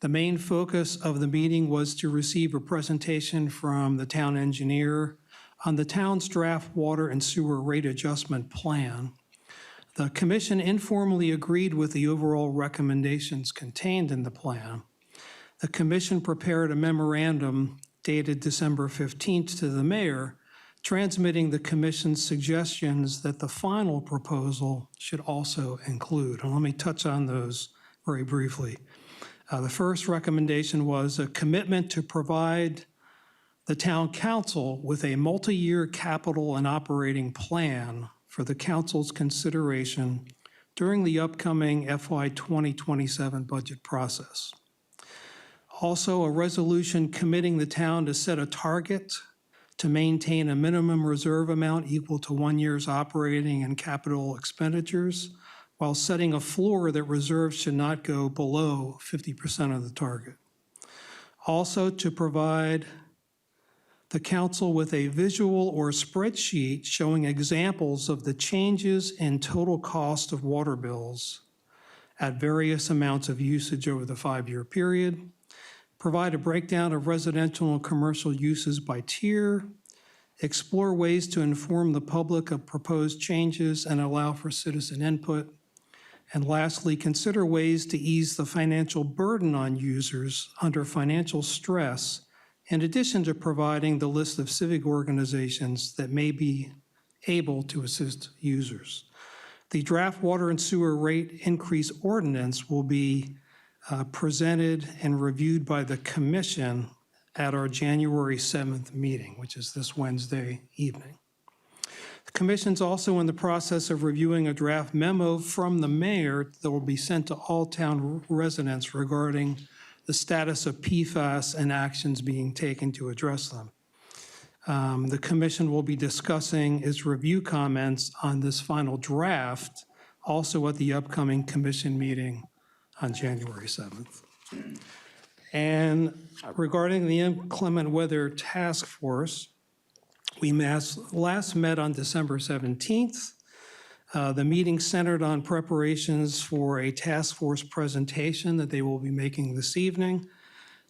The main focus of the meeting was to receive a presentation from the town engineer on the town's draft water and sewer rate adjustment plan. The commission informally agreed with the overall recommendations contained in the plan. The commission prepared a memorandum dated December 15th to the mayor, transmitting the commission's suggestions that the final proposal should also include. And let me touch on those very briefly. The first recommendation was a commitment to provide the town council with a multi-year capital and operating plan for the council's consideration during the upcoming FY 2027 budget process. Also, a resolution committing the town to set a target to maintain a minimum reserve amount equal to 1 year's operating and capital expenditures, while setting a floor that reserves should not go below 50% of the target. Also, to provide the council with a visual or spreadsheet showing examples of the changes in total cost of water bills at various amounts of usage over the 5-year period. Provide a breakdown of residential and commercial uses by tier. Explore ways to inform the public of proposed changes and allow for citizen input. And lastly, consider ways to ease the financial burden on users under financial stress, in addition to providing the list of civic organizations that may be able to assist users. The draft water and sewer rate increase ordinance will be presented and reviewed by the commission at our January 7th meeting, which is this Wednesday evening. The commission's also in the process of reviewing a draft memo from the mayor that will be sent to all town residents regarding the status of PFAS and actions being taken to address them. The commission will be discussing its review comments on this final draft also at the upcoming commission meeting on January 7th. And regarding the inclement weather task force, we last met on December 17th. The meeting centered on preparations for a task force presentation that they will be making this evening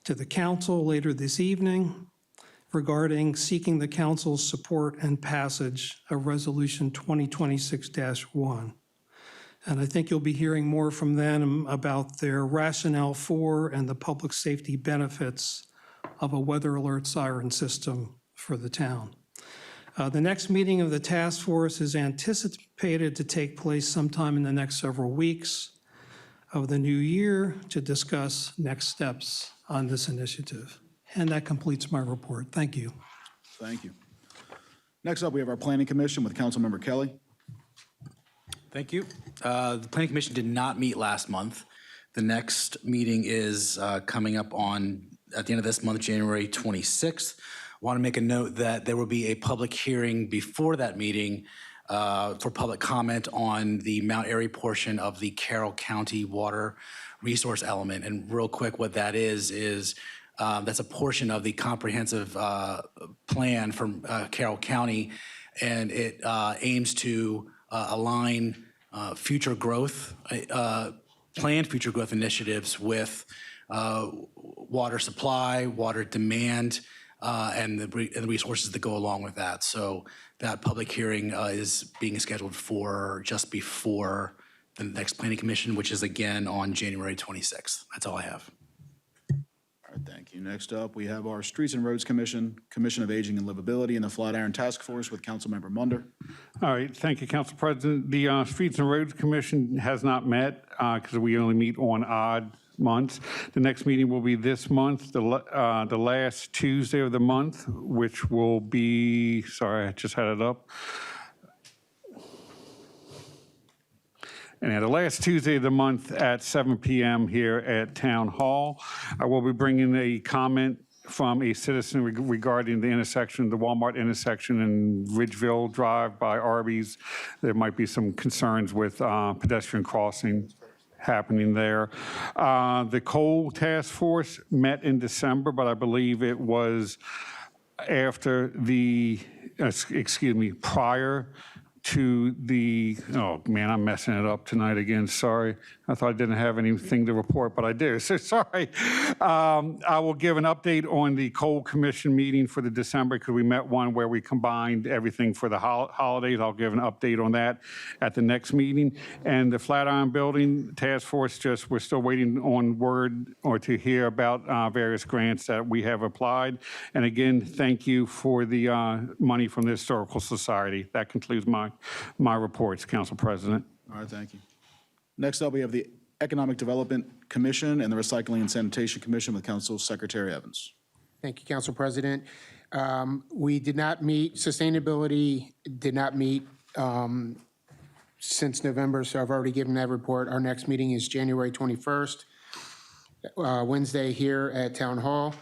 to the council later this evening regarding seeking the council's support and passage of Resolution 2026-1. And I think you'll be hearing more from them about their rationale for and the public safety benefits of a weather alert siren system for the town. The next meeting of the task force is anticipated to take place sometime in the next several weeks of the new year to discuss next steps on this initiative. And that completes my report. Thank you. Thank you. Next up, we have our Planning Commission with Councilmember Kelly. Thank you. The Planning Commission did not meet last month. The next meeting is coming up at the end of this month, January 26th. I want to make a note that there will be a public hearing before that meeting for public comment on the Mount Airy portion of the Carroll County water resource element. And real quick, what that is that's a portion of the comprehensive plan from Carroll County, and it aims to align future growth, planned future growth initiatives with water supply, water demand, and the resources that go along with that. So that public hearing is being scheduled for just before the next Planning Commission, which is again on January 26th. That's all I have. All right, thank you. Next up, we have our Streets and Roads Commission, Commission of Aging and Livability, and the Flatiron Task Force with Councilmember Munder. All right, thank you, Council President. The Streets and Roads Commission has not met because we only meet on odd months. The next meeting will be this month, the last Tuesday of the month, which will be, sorry, I just had it up. And the last Tuesday of the month at 7 p.m. here at Town Hall. I will be bringing a comment from a citizen regarding the intersection, the Walmart intersection in Ridgeville Drive by Arby's. There might be some concerns with pedestrian crossing happening there. The coal task force met in December, but I believe it was after the, prior to the, oh man, I'm messing it up tonight again, sorry. I thought I didn't have anything to report, but I do, so sorry. I will give an update on the Coal Commission meeting for the December, because we met one where we combined everything for the holidays. I'll give an update on that at the next meeting. And the Flatiron Building Task Force, we're still waiting on word or to hear about various grants that we have applied. And again, thank you for the money from the Historical Society. That concludes my reports, Council President. All right, thank you. Next up, we have the Economic Development Commission and the Recycling and Sanitation Commission with Council Secretary Evans. Thank you, Council President. We did not meet, Sustainability did not meet since November, so I've already given that report. Our next meeting is January 21st. Wednesday here at Town Hall.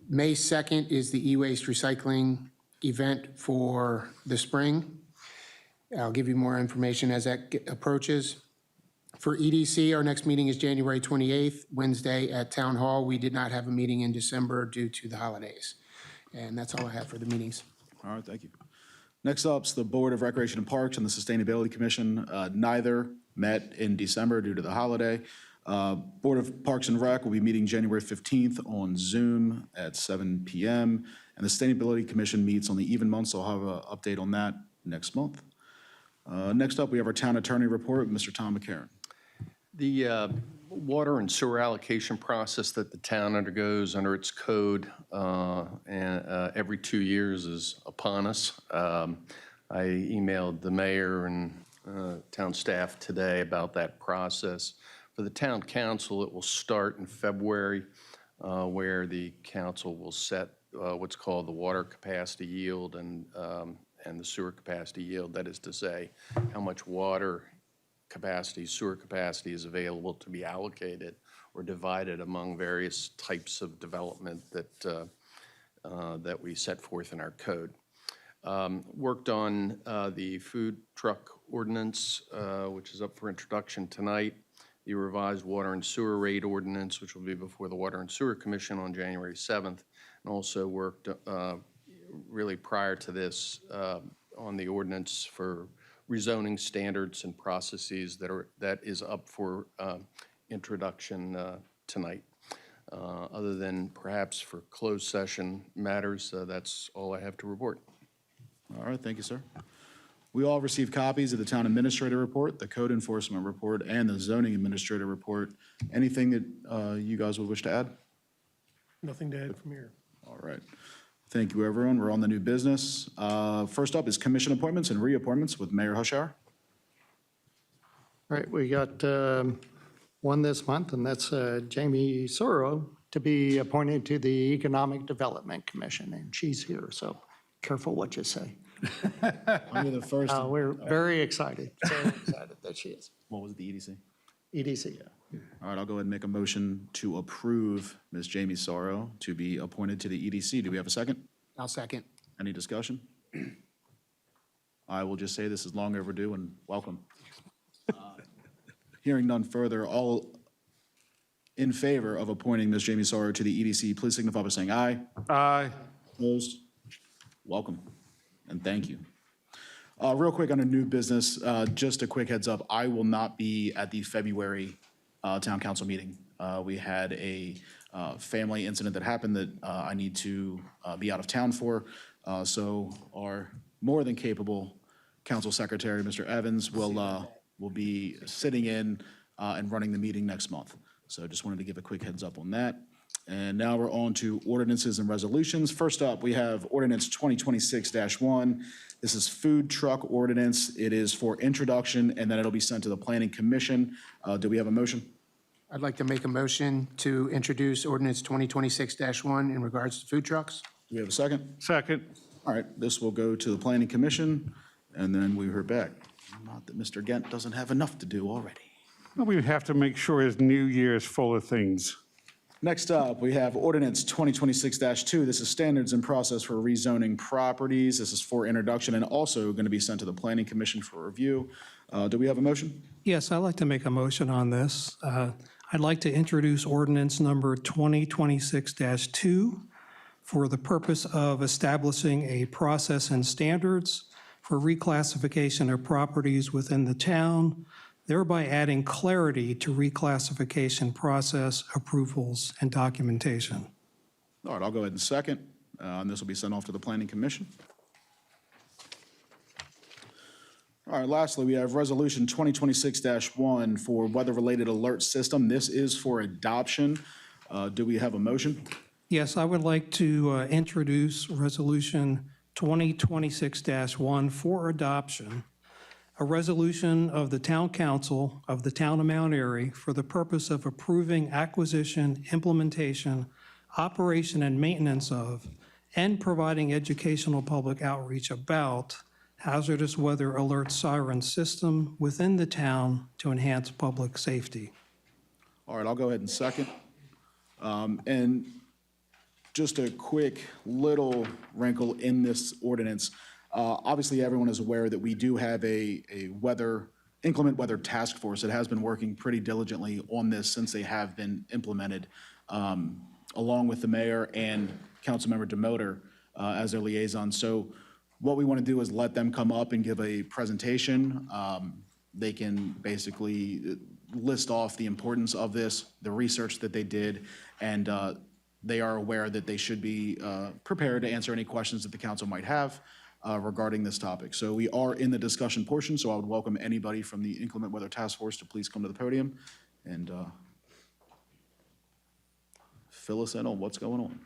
May 2nd is the e-waste recycling event for the spring. I'll give you more information as that approaches. For EDC, our next meeting is January 28th, Wednesday at Town Hall. We did not have a meeting in December due to the holidays. And that's all I have for the meetings. All right, thank you. Next up is the Board of Recreation and Parks and the Sustainability Commission. Neither met in December due to the holiday. Board of Parks and Rec will be meeting January 15th on Zoom at 7 p.m. And the Sustainability Commission meets on the even month, so I'll have an update on that next month. Next up, we have our town attorney report, Mr. Tom McCarron. The water and sewer allocation process that the town undergoes under its code every 2 years is upon us. I emailed the mayor and town staff today about that process. For the town council, it will start in February, where the council will set what's called the water capacity yield and the sewer capacity yield. That is to say, how much water capacity, sewer capacity is available to be allocated or divided among various types of development that we set forth in our code. Worked on the food truck ordinance, which is up for introduction tonight, the revised water and sewer rate ordinance, which will be before the Water and Sewer Commission on January 7th, and also worked really prior to this on the ordinance for rezoning standards and processes that is up for introduction tonight. Other than perhaps for closed session matters, that's all I have to report. All right, thank you, sir. We all received copies of the town administrator report, the code enforcement report, and the zoning administrator report. Anything that you guys would wish to add? Nothing to add from here. All right. Thank you, everyone. We're on the new business. First up is commission appointments and reappointments with Mayor Hushhour. All right, we got one this month, and that's Jamie Soro to be appointed to the Economic Development Commission, and she's here, so careful what you say. Only the first. We're very excited, very excited that she is. What was it, the EDC? EDC, yeah. All right, I'll go ahead and make a motion to approve Ms. Jamie Sorrow to be appointed to the EDC. Do we have a second? I'll second. Any discussion? I will just say this is long overdue and welcome. Hearing none further, all in favor of appointing Ms. Jamie Sorrow to the EDC, please signify by saying aye. Aye. Opposed? Welcome, and thank you. Real quick on a new business, just a quick heads up, I will not be at the February town council meeting. We had a family incident that happened that I need to be out of town for. So our more than capable council secretary, Mr. Evans, will be sitting in and running the meeting next month. So just wanted to give a quick heads up on that. And now we're on to ordinances and resolutions. First up, we have ordinance 2026-1. This is food truck ordinance. It is for introduction, and then it'll be sent to the planning commission. Do we have a motion? I'd like to make a motion to introduce ordinance 2026-1 in regards to food trucks. Do we have a second? Second. All right, this will go to the planning commission, and then we heard back. Not that Mr. Gent doesn't have enough to do already. We have to make sure his new year is full of things. Next up, we have ordinance 2026-2. This is standards and process for rezoning properties. This is for introduction and also going to be sent to the planning commission for review. Do we have a motion? Yes, I'd like to make a motion on this. I'd like to introduce ordinance number 2026-2 for the purpose of establishing a process and standards for reclassification of properties within the town, thereby adding clarity to reclassification process, approvals, and documentation. All right, I'll go ahead and second, and this will be sent off to the planning commission. All right, lastly, we have resolution 2026-1 for weather-related alert system. This is for adoption. Do we have a motion? Yes, I would like to introduce resolution 2026-1 for adoption, a resolution of the Town Council of the Town of Mount Airy for the purpose of approving acquisition, implementation, operation, and maintenance of, and providing educational public outreach about hazardous weather alert siren system within the town to enhance public safety. All right, I'll go ahead and second. And just a quick little wrinkle in this ordinance. Obviously, everyone is aware that we do have a inclement weather task force that has been working pretty diligently on this since they have been implemented, along with the mayor and Councilmember Demoter as their liaison. So what we want to do is let them come up and give a presentation. They can basically list off the importance of this, the research that they did, and they are aware that they should be prepared to answer any questions that the council might have regarding this topic. So we are in the discussion portion, so I would welcome anybody from the Inclement Weather Task Force to please come to the podium and fill us in on what's going on.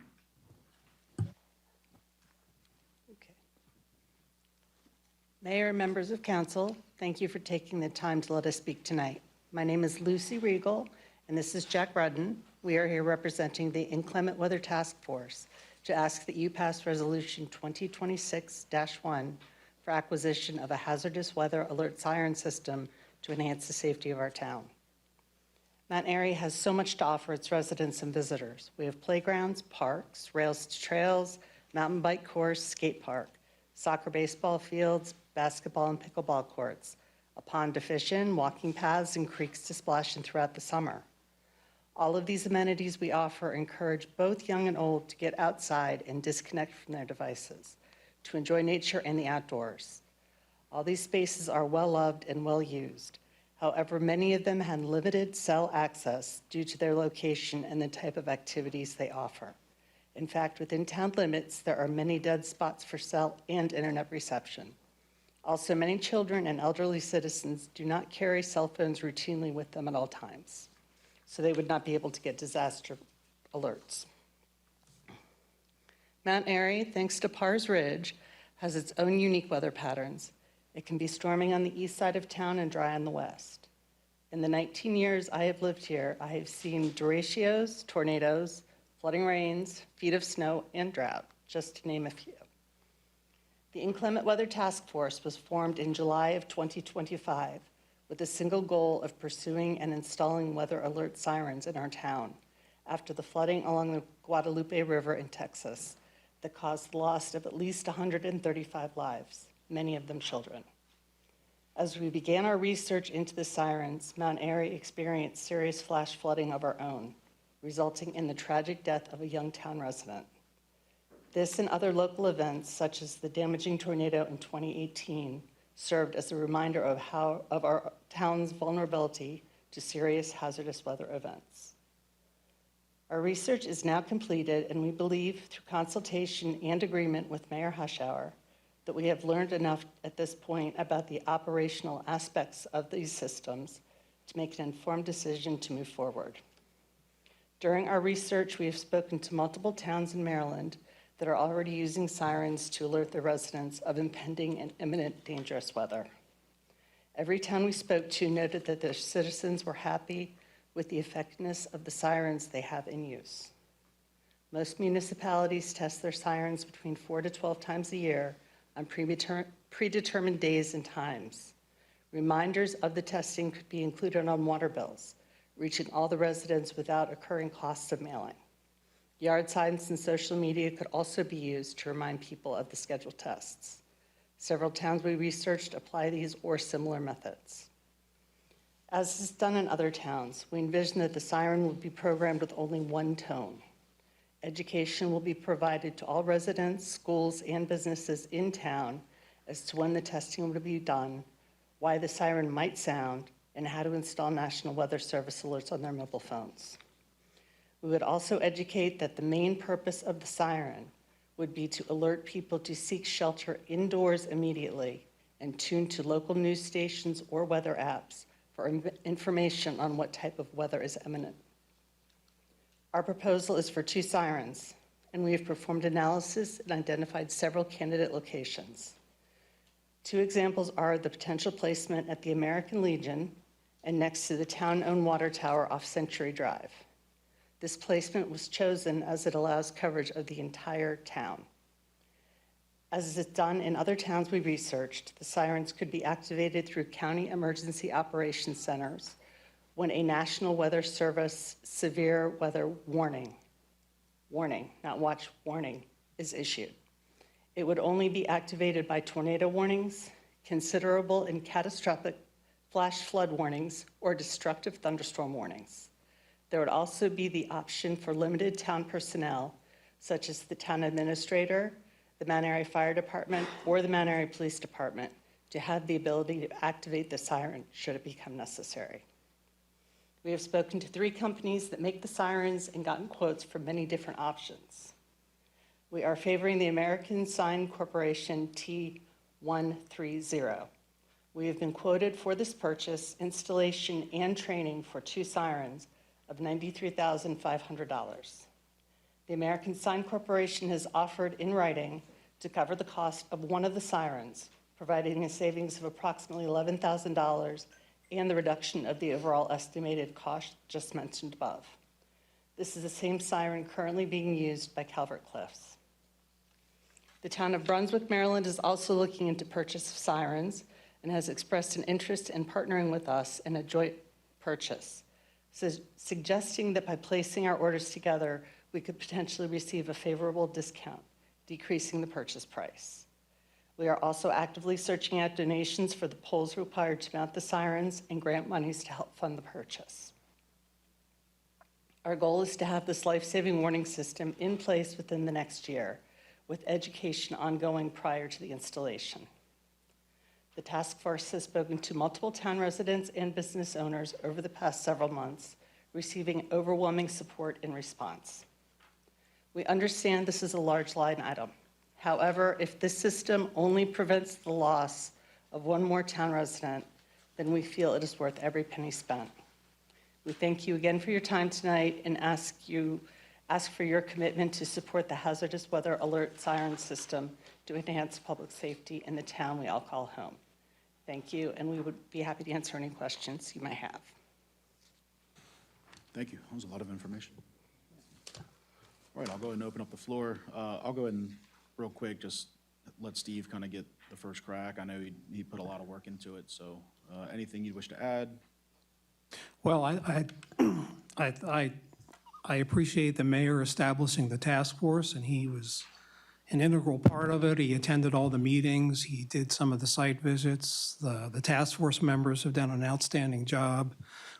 Mayor and members of council, thank you for taking the time to let us speak tonight. My name is Lucy Regal, and this is Jack Rudden. We are here representing the Inclement Weather Task Force to ask that you pass Resolution 2026-1 for acquisition of a hazardous weather alert siren system to enhance the safety of our town. Mount Airy has so much to offer its residents and visitors. We have playgrounds, parks, rails to trails, mountain bike course, skate park, soccer baseball fields, basketball and pickleball courts, a pond to fish in, walking paths, and creeks to splash in throughout the summer. All of these amenities we offer encourage both young and old to get outside and disconnect from their devices, to enjoy nature and the outdoors. All these spaces are well-loved and well-used. However, many of them have limited cell access due to their location and the type of activities they offer. In fact, within town limits, there are many dead spots for cell and internet reception. Also, many children and elderly citizens do not carry cell phones routinely with them at all times, so they would not be able to get disaster alerts. Mount Airy, thanks to Pars Ridge, has its own unique weather patterns. It can be storming on the east side of town and dry on the west. In the 19 years I have lived here, I have seen derechos, tornadoes, flooding rains, feet of snow, and drought, just to name a few. The Inclement Weather Task Force was formed in July of 2025 with the single goal of pursuing and installing weather alert sirens in our town after the flooding along the Guadalupe River in Texas that caused the loss of at least 135 lives, many of them children. As we began our research into the sirens, Mount Airy experienced serious flash flooding of our own, resulting in the tragic death of a young town resident. This and other local events, such as the damaging tornado in 2018, served as a reminder of our town's vulnerability to serious hazardous weather events. Our research is now completed, and we believe through consultation and agreement with Mayor Hushhour that we have learned enough at this point about the operational aspects of these systems to make an informed decision to move forward. During our research, we have spoken to multiple towns in Maryland that are already using sirens to alert their residents of impending and imminent dangerous weather. Every town we spoke to noted that their citizens were happy with the effectiveness of the sirens they have in use. Most municipalities test their sirens between 4 to 12 times a year on predetermined days and times. Reminders of the testing could be included on water bills, reaching all the residents without incurring costs of mailing. Yard signs and social media could also be used to remind people of the scheduled tests. Several towns we researched apply these or similar methods. As is done in other towns, we envision that the siren will be programmed with only one tone. Education will be provided to all residents, schools, and businesses in town as to when the testing will be done, why the siren might sound, and how to install National Weather Service alerts on their mobile phones. We would also educate that the main purpose of the siren would be to alert people to seek shelter indoors immediately and tune to local news stations or weather apps for information on what type of weather is imminent. Our proposal is for 2 sirens, and we have performed analysis and identified several candidate locations. 2 examples are the potential placement at the American Legion and next to the town-owned water tower off Century Drive. This placement was chosen as it allows coverage of the entire town. As is done in other towns we researched, the sirens could be activated through county emergency operations centers when a National Weather Service severe weather warning, not watch, warning, is issued. It would only be activated by tornado warnings, considerable and catastrophic flash flood warnings, or destructive thunderstorm warnings. There would also be the option for limited town personnel, such as the town administrator, the Mount Airy Fire Department, or the Mount Airy Police Department, to have the ability to activate the siren should it become necessary. We have spoken to 3 companies that make the sirens and gotten quotes for many different options. We are favoring the American Sign Corporation T130. We have been quoted for this purchase, installation, and training for 2 sirens of $93,500. The American Sign Corporation has offered in writing to cover the cost of one of the sirens, providing a savings of approximately $11,000 and the reduction of the overall estimated cost just mentioned above. This is the same siren currently being used by Calvert Cliffs. The town of Brunswick, Maryland is also looking into purchase of sirens and has expressed an interest in partnering with us in a joint purchase, suggesting that by placing our orders together, we could potentially receive a favorable discount, decreasing the purchase price. We are also actively searching out donations for the poles required to mount the sirens and grant monies to help fund the purchase. Our goal is to have this life-saving warning system in place within the next year, with education ongoing prior to the installation. The task force has spoken to multiple town residents and business owners over the past several months, receiving overwhelming support in response. We understand this is a large line item. However, if this system only prevents the loss of one more town resident, then we feel it is worth every penny spent. We thank you again for your time tonight and ask for your commitment to support the hazardous weather alert siren system to enhance public safety in the town we all call home. Thank you, and we would be happy to answer any questions you might have. Thank you. That was a lot of information. All right, I'll go ahead and open up the floor. I'll go ahead and real quick, just let Steve kind of get the first crack. I know he put a lot of work into it, so anything you wish to add? Well, I appreciate the mayor establishing the task force, and he was an integral part of it. He attended all the meetings. He did some of the site visits. The task force members have done an outstanding job.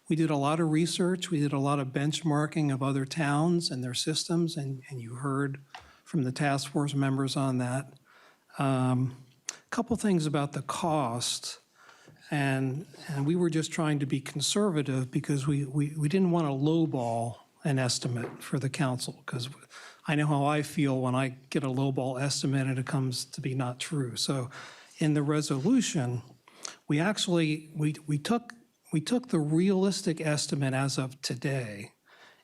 We did a lot of research. We did a lot of benchmarking of other towns and their systems, and you heard from the task force members on that. Couple things about the cost, and we were just trying to be conservative because we didn't want to lowball an estimate for the council, because I know how I feel when I get a lowball estimate and it comes to be not true. So in the resolution, we actually, we took the realistic estimate as of today,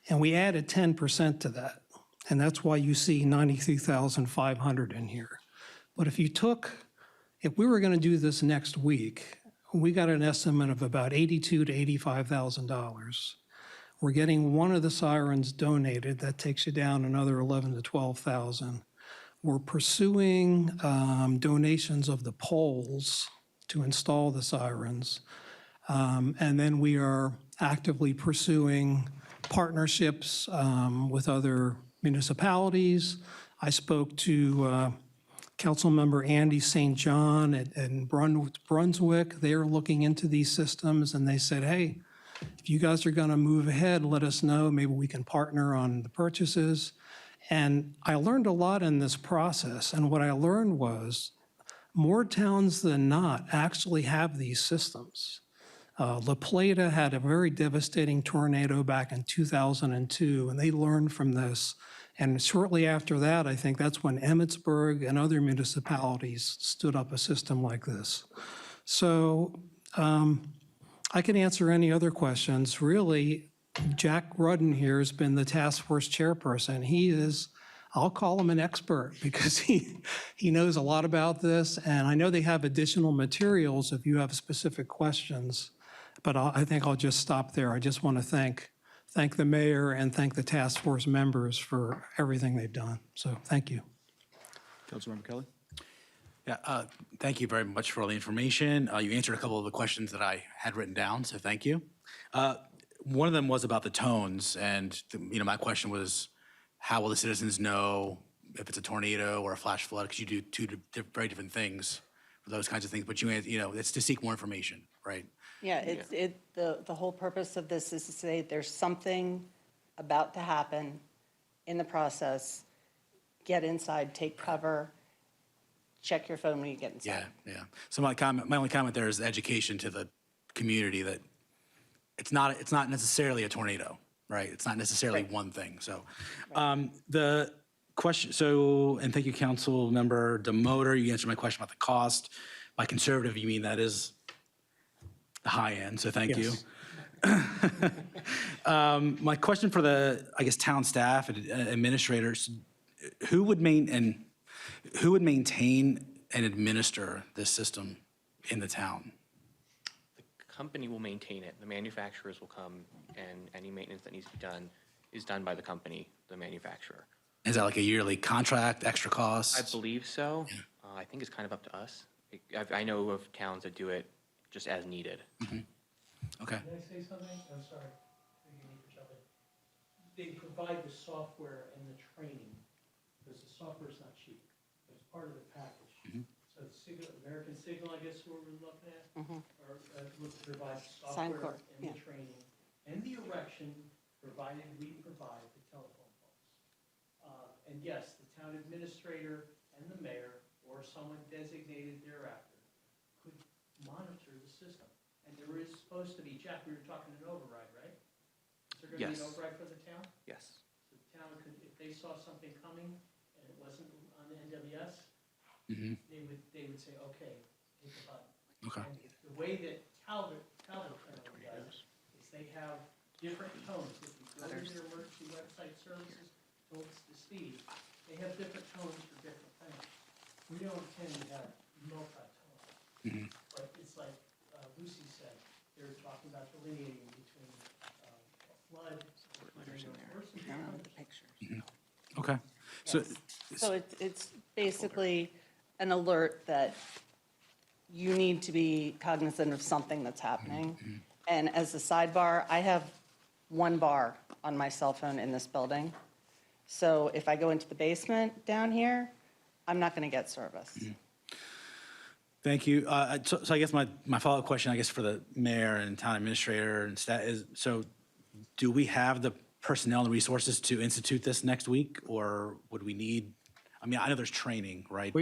and we added 10% to that. And that's why you see 93,500 in here. But if we were going to do this next week, we got an estimate of about $82,000 to $85,000. We're getting one of the sirens donated. That takes you down another $11,000 to $12,000. We're pursuing donations of the poles to install the sirens. And then we are actively pursuing partnerships with other municipalities. I spoke to Councilmember Andy St. John in Brunswick. They're looking into these systems, and they said, hey, if you guys are going to move ahead, let us know. Maybe we can partner on the purchases. And I learned a lot in this process, and what I learned was more towns than not actually have these systems. La Plata had a very devastating tornado back in 2002, and they learned from this. And shortly after that, I think that's when Emmitsburg and other municipalities stood up a system like this. So I can answer any other questions. Really, Jack Rudden here has been the task force chairperson. He is, I'll call him an expert because he knows a lot about this. And I know they have additional materials if you have specific questions. But I think I'll just stop there. I just want to thank the mayor and thank the task force members for everything they've done. So thank you. Councilmember Kelly? Yeah, thank you very much for all the information. You answered a couple of the questions that I had written down, so thank you. one of them was about the tones, and, my question was, how will the citizens know if it's a tornado or a flash flood? Because you do two very different things for those kinds of things, but it's to seek more information, right? Yeah, the whole purpose of this is to say there's something about to happen in the process. Get inside, take cover, check your phone when you get inside. Yeah. So my only comment there is education to the community that it's not necessarily a tornado, right? It's not necessarily one thing. So the question, and thank you, Council Member Demoter. You answered my question about the cost. By conservative, you mean that is the high end, so thank you. My question for the, town staff and administrators, who would maintain and administer this system in the town? The company will maintain it. The manufacturers will come, and any maintenance that needs to be done is done by the company, the manufacturer. Is that like a yearly contract, extra costs? I believe so. I think it's kind of up to us. I know of towns that do it just as needed. Okay. Can I say something? I'm sorry. Forgive me for jumping. They provide the software and the training, because the software is not cheap. It's part of the package. So American Signal, I guess, what we're looking at, or would provide software and the training and the erection, provided we provide the telephone poles. And yes, the town administrator and the mayor, or someone designated thereafter, could monitor the system. And there is supposed to be, Jack, we were talking an override, right? Is there going to be an override for the town? Yes. So the town could, if they saw something coming and it wasn't on the NWS, they would say, okay, hit the button. Okay. And the way that Talbot currently does is they have different tones. If you go to their emergency website services, tones to Steve, they have different tones for different things. We don't tend to have multi-tone. But it's like Lucy said, they're talking about delineating between flood. Okay. So it's basically an alert that you need to be cognizant of something that's happening. And as a sidebar, I have one bar on my cell phone in this building. So if I go into the basement down here, I'm not going to get service. Thank you. So I guess my follow-up question, for the mayor and town administrator and staff is, so do we have the personnel and resources to institute this next week, or would we need, I know there's training, right?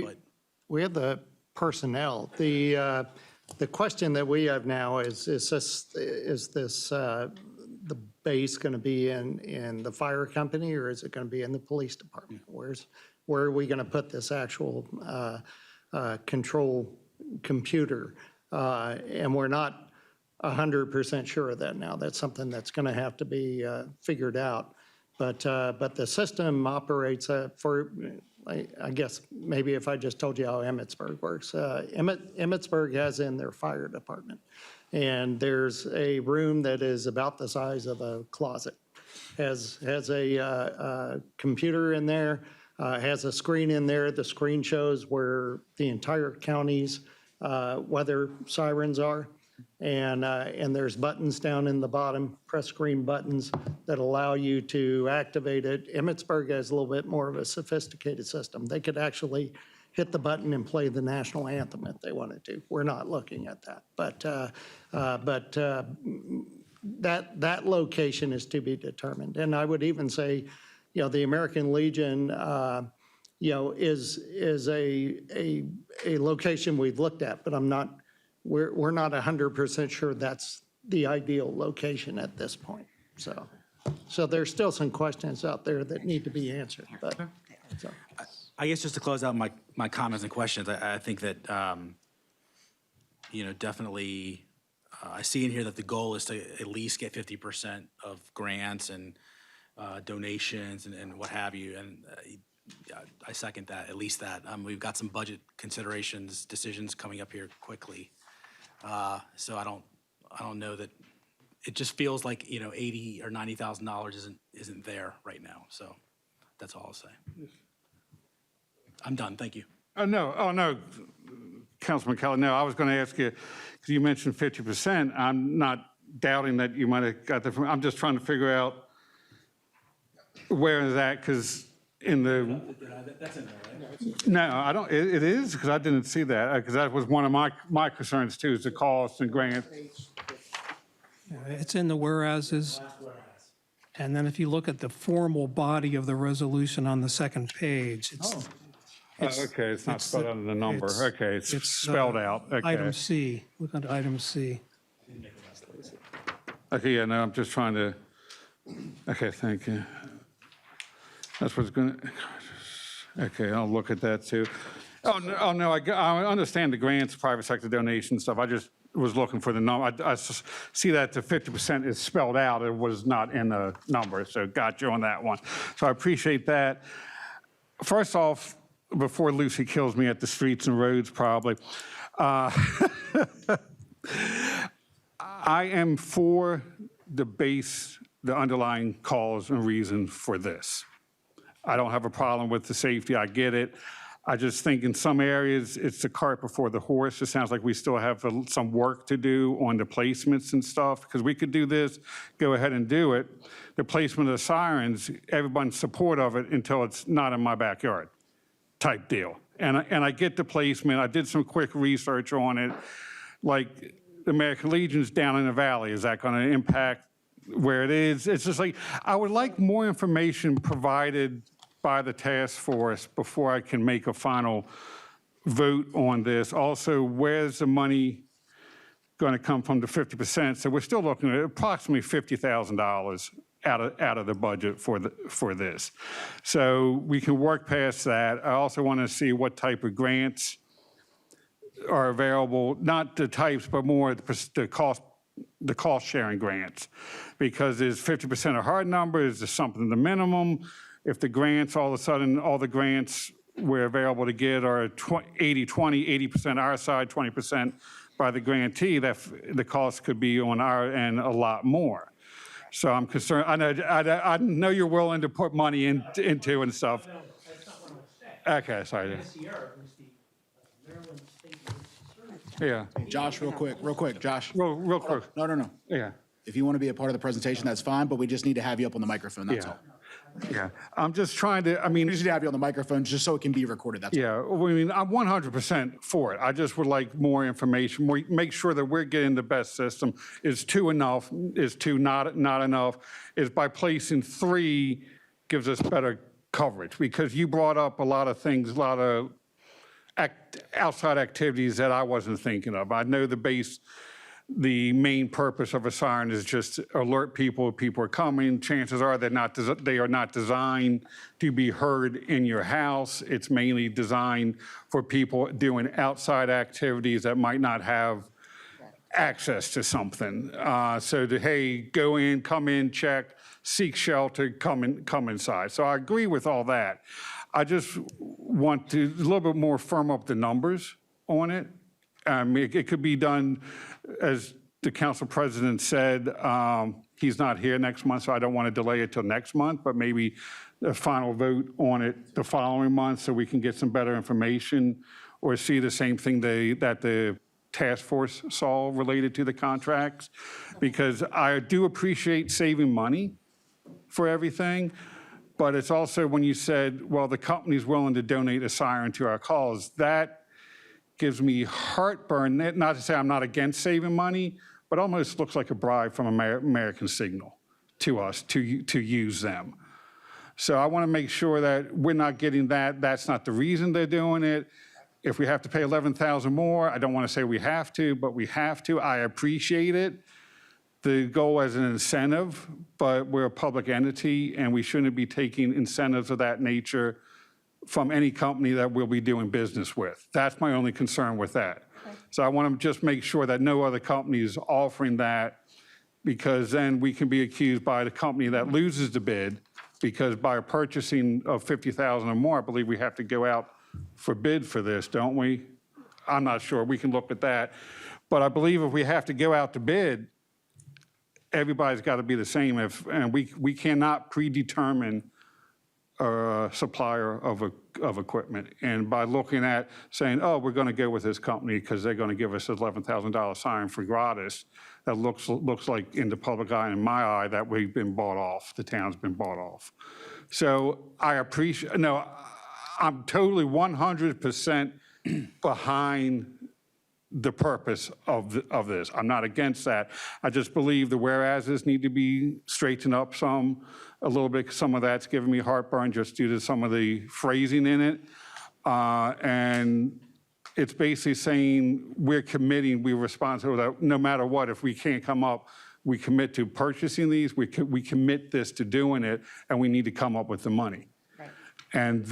We have the personnel. The question that we have now is the base going to be in the fire company, or is it going to be in the police department? Where are we going to put this actual control computer? And we're not 100% sure of that now. That's something that's going to have to be figured out. But the system operates for, I guess, maybe if I just told you how Emmitsburg works. Emmitsburg has in their fire department. And there's a room that is about the size of a closet. Has a computer in there, has a screen in there. The screen shows where the entire county's weather sirens are. And there's buttons down in the bottom, press screen buttons that allow you to activate it. Emmitsburg has a little bit more of a sophisticated system. They could actually hit the button and play the national anthem if they wanted to. We're not looking at that. But that location is to be determined. And I would even say, the American Legion, is a location we've looked at, but we're not 100% sure that's the ideal location at this point. So there's still some questions out there that need to be answered. But I guess just to close out my comments and questions, I think that, definitely, I see in here that the goal is to at least get 50% of grants and donations and what have you. And I second that, at least that. We've got some budget considerations, decisions coming up here quickly. So I don't know that, it just feels like, $80,000 or $90,000 isn't there right now. So that's all I'll say. I'm done, thank you. No, Councilman Kelly, no, I was going to ask you, because you mentioned 50%, I'm not doubting that you might have got that from, I'm just trying to figure out where is that, because in the, That's in there, right? no, I don't, it is, because I didn't see that, because that was one of my concerns too, is the cost and grant. It's in the whereases. And then if you look at the formal body of the resolution on the second page, Okay, it's not spelled out in the number. Okay, it's spelled out. Okay. Item C, look at item C. Okay, yeah, no, I'm just trying to, okay, thank you. That's what's going to, okay, I'll look at that too. Oh, no, I understand the grants, private sector donation stuff. I just was looking for the number. I see that the 50% is spelled out. It was not in the number, so got you on that one. So I appreciate that. First off, before Lucy kills me at the streets and roads probably, I am for the underlying cause and reason for this. I don't have a problem with the safety, I get it. I just think in some areas, it's the cart before the horse. It sounds like we still have some work to do on the placements and stuff, because we could do this, go ahead and do it. The placement of the sirens, everyone's support of it until it's not in my backyard type deal. And I get the placement. I did some quick research on it. Like the American Legion's down in the valley. Is that going to impact where it is? It's just like, I would like more information provided by the task force before I can make a final vote on this. Also, where's the money going to come from, the 50%? So we're still looking at approximately $50,000 out of the budget for this. So we can work past that. I also want to see what type of grants are available, not the types, but more the cost sharing grants, because is 50% a hard number? Is there something the minimum? If the grants, all of a sudden, all the grants we're available to get are 80-20, 80% our side, 20% by the grantee, that the cost could be on our end a lot more. So I'm concerned. I know you're willing to put money into and stuff. No, that's not what I'm saying. Okay, sorry. NSCR, who's the Maryland State Emergency Services. Yeah. Josh, real quick, Josh. Real quick. No. Yeah. If you want to be a part of the presentation, that's fine, but we just need to have you up on the microphone, that's all. Yeah, I'm just trying to, I mean. We just need to have you on the microphone just so it can be recorded, that's all. Yeah, I mean, I'm 100% for it. I just would like more information, make sure that we're getting the best system. Is 2 enough? Is 2 not enough? Is by placing 3 gives us better coverage? Because you brought up a lot of things, a lot of outside activities that I wasn't thinking of. I know the main purpose of a siren is just alert people are coming. Chances are they are not designed to be heard in your house. It's mainly designed for people doing outside activities that might not have access to something. So hey, go in, come in, check, seek shelter, come inside. So I agree with all that. I just want to a little bit more firm up the numbers on it. It could be done, as the council president said, he's not here next month, so I don't want to delay it till next month, but maybe a final vote on it the following month so we can get some better information or see the same thing that the task force saw related to the contracts. Because I do appreciate saving money for everything, but it's also when you said, well, the company's willing to donate a siren to our calls, that gives me heartburn. Not to say I'm not against saving money, but almost looks like a bribe from American Signal to us to use them. So I want to make sure that we're not getting that. That's not the reason they're doing it. If we have to pay $11,000 more, I don't want to say we have to, but we have to. I appreciate it. The goal as an incentive, but we're a public entity and we shouldn't be taking incentives of that nature from any company that we'll be doing business with. That's my only concern with that. Okay. So I want to just make sure that no other company is offering that, because then we can be accused by the company that loses the bid, because by purchasing of $50,000 or more, I believe we have to go out for bid for this, don't we? I'm not sure. We can look at that. But I believe if we have to go out to bid, everybody's got to be the same. And we cannot predetermine supplier of equipment. And by looking at saying, oh, we're going to go with this company because they're going to give us an $11,000 siren for gratis, that looks like in the public eye, in my eye, that we've been bought off, the town's been bought off. So I appreciate, no, I'm totally 100% behind the purpose of this. I'm not against that. I just believe the whereases need to be straightened up a little bit. Some of that's giving me heartburn just due to some of the phrasing in it. And it's basically saying we're responsible that no matter what, if we can't come up, we commit to purchasing these, we commit this to doing it, and we need to come up with the money. Right. And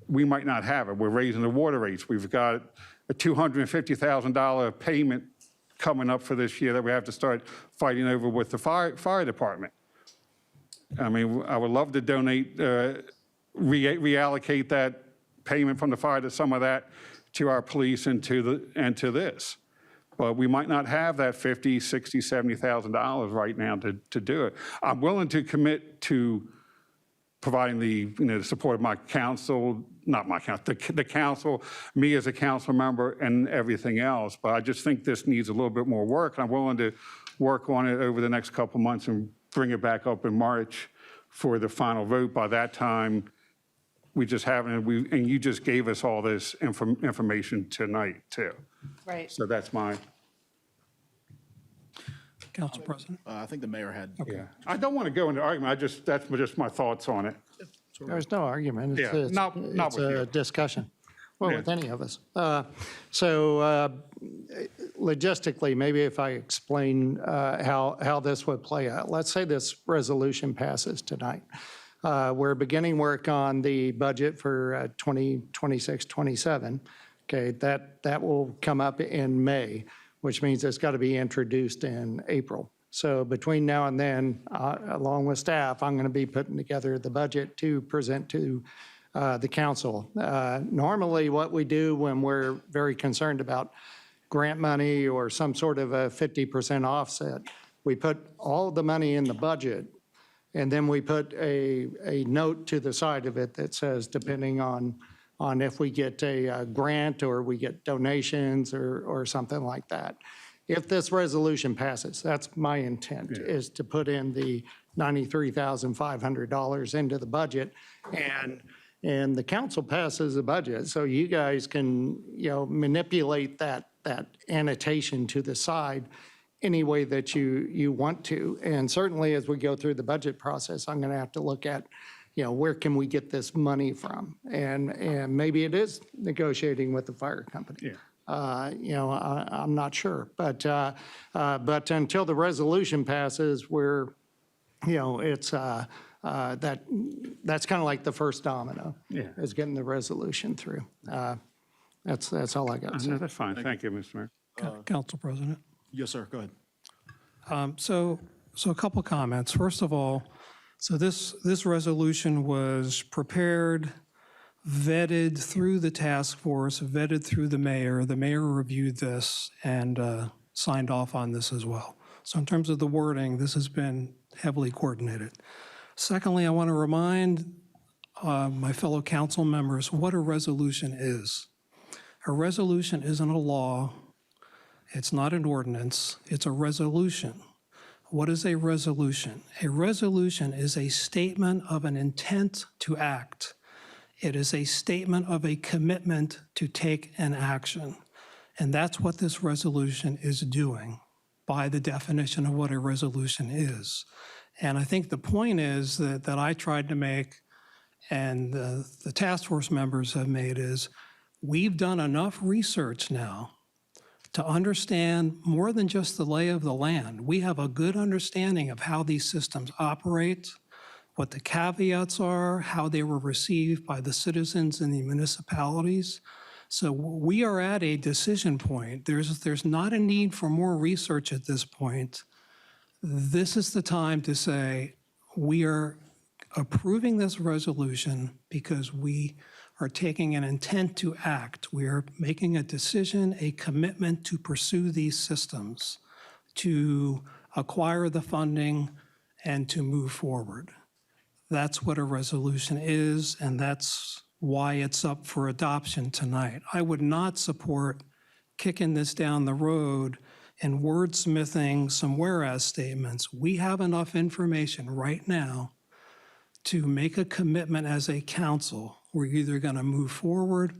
we might not have it. We're raising the water rates. We've got a $250,000 payment coming up for this year that we have to start fighting over with the fire department. I mean, I would love to donate, reallocate that payment from the fire to some of that to our police and to this. But we might not have that $50,000, $60,000, $70,000 right now to do it. I'm willing to commit to providing the support of my council, not my council, the council, me as a council member, and everything else. But I just think this needs a little bit more work. I'm willing to work on it over the next couple months and bring it back up in March for the final vote. By that time, we just haven't, and you just gave us all this information tonight, too. Right. So that's my. Council President. I think the mayor had. Yeah. I don't want to go into argument. That's just my thoughts on it. There's no argument. It's, Yeah, it's, not it's with a you. discussion. Well, Yeah. with any of us. Logistically, maybe if I explain how this would play out. Let's say this resolution passes tonight. We're beginning work on the budget for 2026-27. Okay, that will come up in May, which means it's got to be introduced in April. So between now and then, along with staff, I'm going to be putting together the budget to present to the council. Normally, what we do when we're very concerned about grant money or some sort of a 50% offset, we put all the money in the budget, and then we put a note to the side of it that says, depending on if we get a grant or we get donations or something like that. If this resolution passes, that's my intent, is to put in the $93,500 into the budget, and the council passes the budget, so you guys can, manipulate that annotation to the side any way that you want to. And certainly, as we go through the budget process, I'm going to have to look at, where can we get this money from? And maybe it is negotiating with the fire company. Yeah. I'm not sure. But until the resolution passes, it's that's kind of like the first domino. Yeah. Is getting the resolution through. That's all I got to say. No, that's fine. Thank you, Mr. Mayor. Council President. Yes, sir. Go ahead. So a couple comments. First of all, so this resolution was prepared, vetted through the task force, vetted through the mayor. The mayor reviewed this and signed off on this as well. So in terms of the wording, this has been heavily coordinated. Secondly, I want to remind my fellow council members what a resolution is. A resolution isn't a law. It's not an ordinance. It's a resolution. What is a resolution? A resolution is a statement of an intent to act. It is a statement of a commitment to take an action. And that's what this resolution is doing by the definition of what a resolution is. And I think the point is that I tried to make, and the task force members have made, is we've done enough research now to understand more than just the lay of the land. We have a good understanding of how these systems operate, what the caveats are, how they were received by the citizens in the municipalities. So we are at a decision point. There's not a need for more research at this point. This is the time to say we are approving this resolution because we are taking an intent to act. We are making a decision, a commitment to pursue these systems, to acquire the funding, and to move forward. That's what a resolution is, and that's why it's up for adoption tonight. I would not support kicking this down the road and wordsmithing some whereas statements. We have enough information right now to make a commitment as a council. We're either going to move forward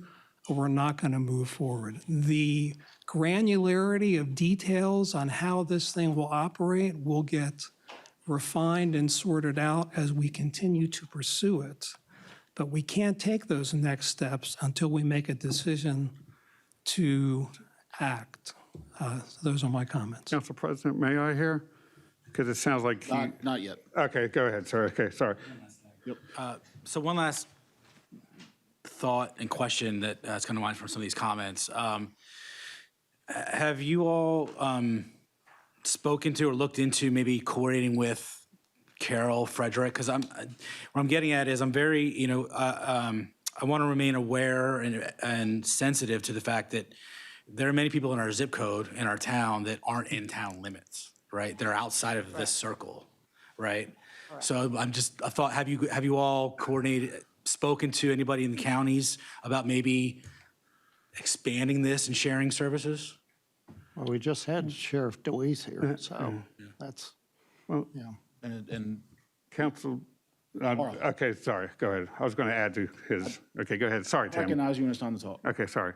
or we're not going to move forward. The granularity of details on how this thing will operate will get refined and sorted out as we continue to pursue it. But we can't take those next steps until we make a decision to act. Those are my comments. Council President, may I hear? Because it sounds like you... Not yet. Okay, go ahead, sir. Okay, sorry. So one last thought and question that has come to mind from some of these comments. Have you all spoken to or looked into maybe coordinating with Carroll, Frederick? Because what I'm getting at is I'm very, I want to remain aware and sensitive to the fact that there are many people in our zip code in our town that aren't in town limits, right? They're outside of this circle, right? So I thought, have you all coordinated, spoken to anybody in the counties about maybe expanding this and sharing services? Well, we just had Sheriff DeWeese here, so that's, Well, yeah. And Council, okay, sorry, go ahead. I was going to add to his, okay, go ahead. Sorry, Tim. recognize you when it's time to talk. Okay, sorry.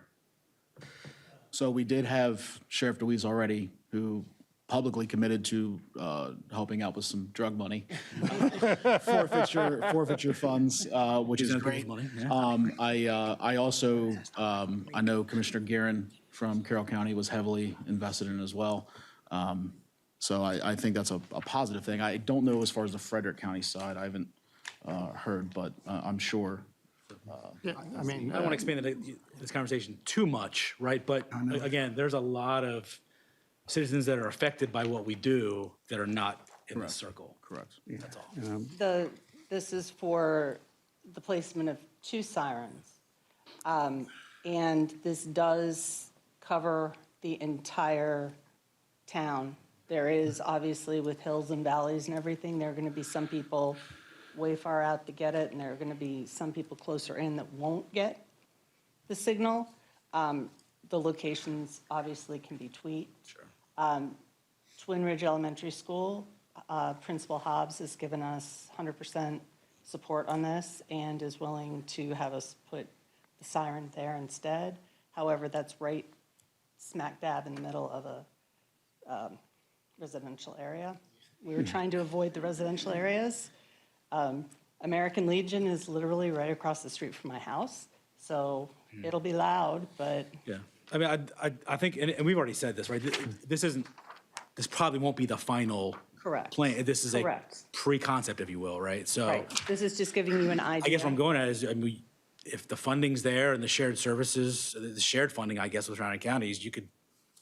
So we did have Sheriff DeWeese already, who publicly committed to helping out with some drug money, forfeiture funds, which is great. I also, I know Commissioner Guerin from Carroll County was heavily invested in as well. So I think that's a positive thing. I don't know as far as the Frederick County side. I haven't heard, but I'm sure. I mean, I don't want to expand this conversation too much, right? But again, there's a lot of citizens that are affected by what we do that are not in the circle. Correct. That's all. This is for the placement of 2 sirens. And this does cover the entire town. There is obviously, with hills and valleys and everything, there are going to be some people way far out to get it, and there are going to be some people closer in that won't get the signal. The locations obviously can be tweaked. Sure. Twin Ridge Elementary School, Principal Hobbs has given us 100% support on this and is willing to have us put the siren there instead. However, that's right smack dab in the middle of a residential area. We were trying to avoid the residential areas. American Legion is literally right across the street from my house, so it'll be loud, but. Yeah. I mean, I think, and we've already said this, right? This probably won't be the final Correct. plan. This is Correct. a pre-concept, if you will, right? So Right, this is just giving you an idea. I guess what I'm going at is, I mean, if the funding's there and the shared services, the shared funding, I guess, with surrounding counties, you could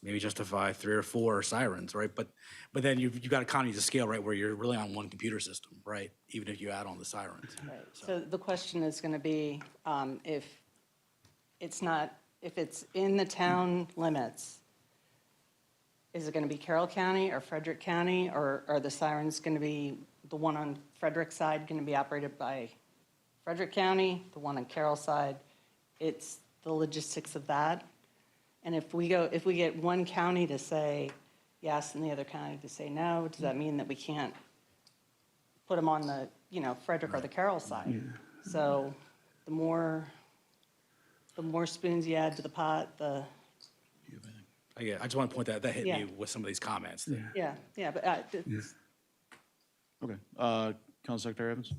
maybe justify 3 or 4 sirens, right? But then you've got economies of scale, right, where you're really on one computer system, right? Even if you add on the sirens. Right. So the question is going to be, if it's in the town limits, is it going to be Carroll County or Frederick County, or are the sirens going to be, the one on Frederick side going to be operated by Frederick County, the one on Carroll side? It's the logistics of that. And if we get one county to say yes and the other county to say no, does that mean that we can't put them on the, Frederick or the Carroll side? So the more spoons you add to the pot, the. I just want to point that hit Yeah. me with some of these comments. Yeah, but. Okay. Council Secretary Evans?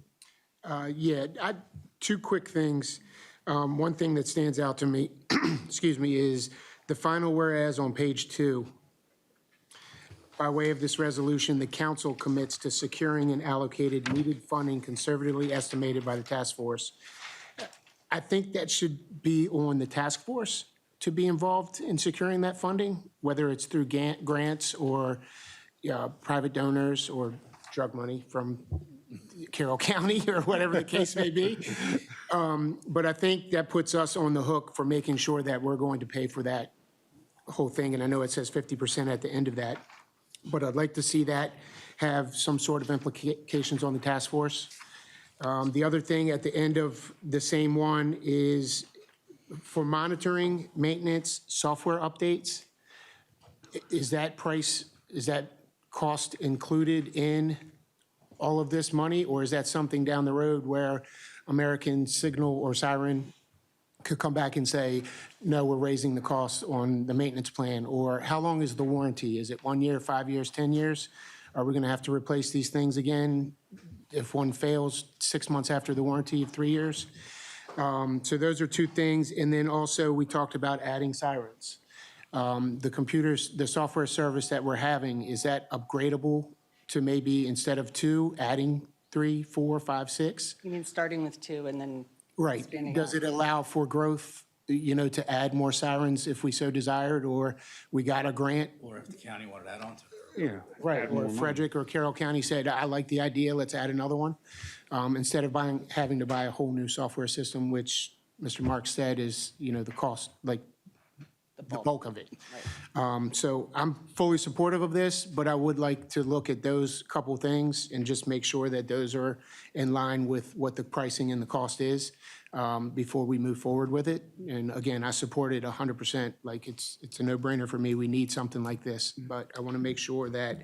Two quick things. One thing that stands out to me, excuse me, is the final whereas on page 2. By way of this resolution, the council commits to securing and allocated needed funding conservatively estimated by the task force. I think that should be on the task force to be involved in securing that funding, whether it's through grants or private donors or drug money from Carroll County or whatever the case may be. But I think that puts us on the hook for making sure that we're going to pay for that whole thing. And I know it says 50% at the end of that, but I'd like to see that have some sort of implications on the task force. The other thing at the end of the same one is for monitoring, maintenance, software updates. is that price, is that cost included in all of this money? Or is that something down the road where American Signal or Siren could come back and say, no, we're raising the cost on the maintenance plan? Or how long is the warranty? Is it 1 year, 5 years, 10 years? Are we going to have to replace these things again if one fails 6 months after the warranty of 3 years? So those are two things. And then also we talked about adding sirens. The computers, the software service that we're having, is that upgradable to maybe instead of 2, adding 3, 4, 5, 6? You mean starting with 2 and then Right. expanding Does out? it allow for growth, to add more sirens if we so desired, or we got a grant? Or if the county wanted to add on to it. Yeah. Right, or Frederick or Carroll County said, I like the idea, let's add another one. Instead of having to buy a whole new software system, which Mr. Marks said is, the cost, like the bulk of it. So I'm fully supportive of this, but I would like to look at those couple things and just make sure that those are in line with what the pricing and the cost is before we move forward with it. And again, I support it 100%. Like, it's a no-brainer for me. We need something like this, but I want to make sure that,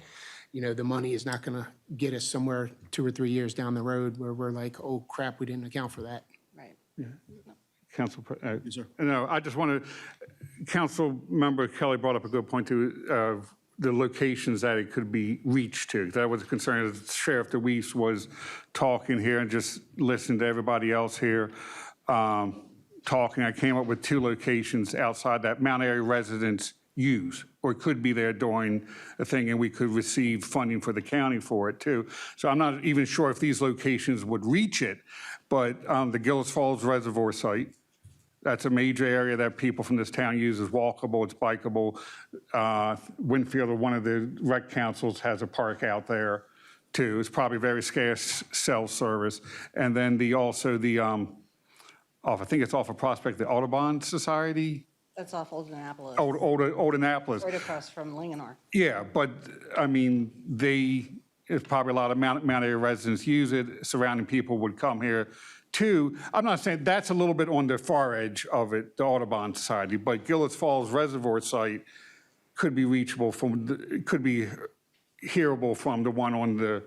the money is not going to get us somewhere 2 or 3 years down the road where we're like, oh crap, we didn't account for that. Right. Council, no, I just want to, Council Member Kelly brought up a good point too, the locations that it could be reached to. That was a concern as Sheriff DeWeese was talking here and just listening to everybody else here talking. I came up with 2 locations outside that Mount Airy residents use or could be there during a thing, and we could receive funding for the county for it too. So I'm not even sure if these locations would reach it, but the Gillis Falls Reservoir site, that's a major area that people from this town use. It's walkable, it's bikeable. Winfield, or one of the rec councils, has a park out there too. It's probably very scarce cell service. And then I think it's off of Prospect, the Audubon Society. That's off Old Annapolis. Old Annapolis. Right across from Linganore. Yeah, but I mean, there's probably a lot of Mount Airy residents use it. Surrounding people would come here too. I'm not saying that's a little bit on the far edge of it, the Audubon Society, but Gillis Falls Reservoir site could be reachable could be hearable from the one on the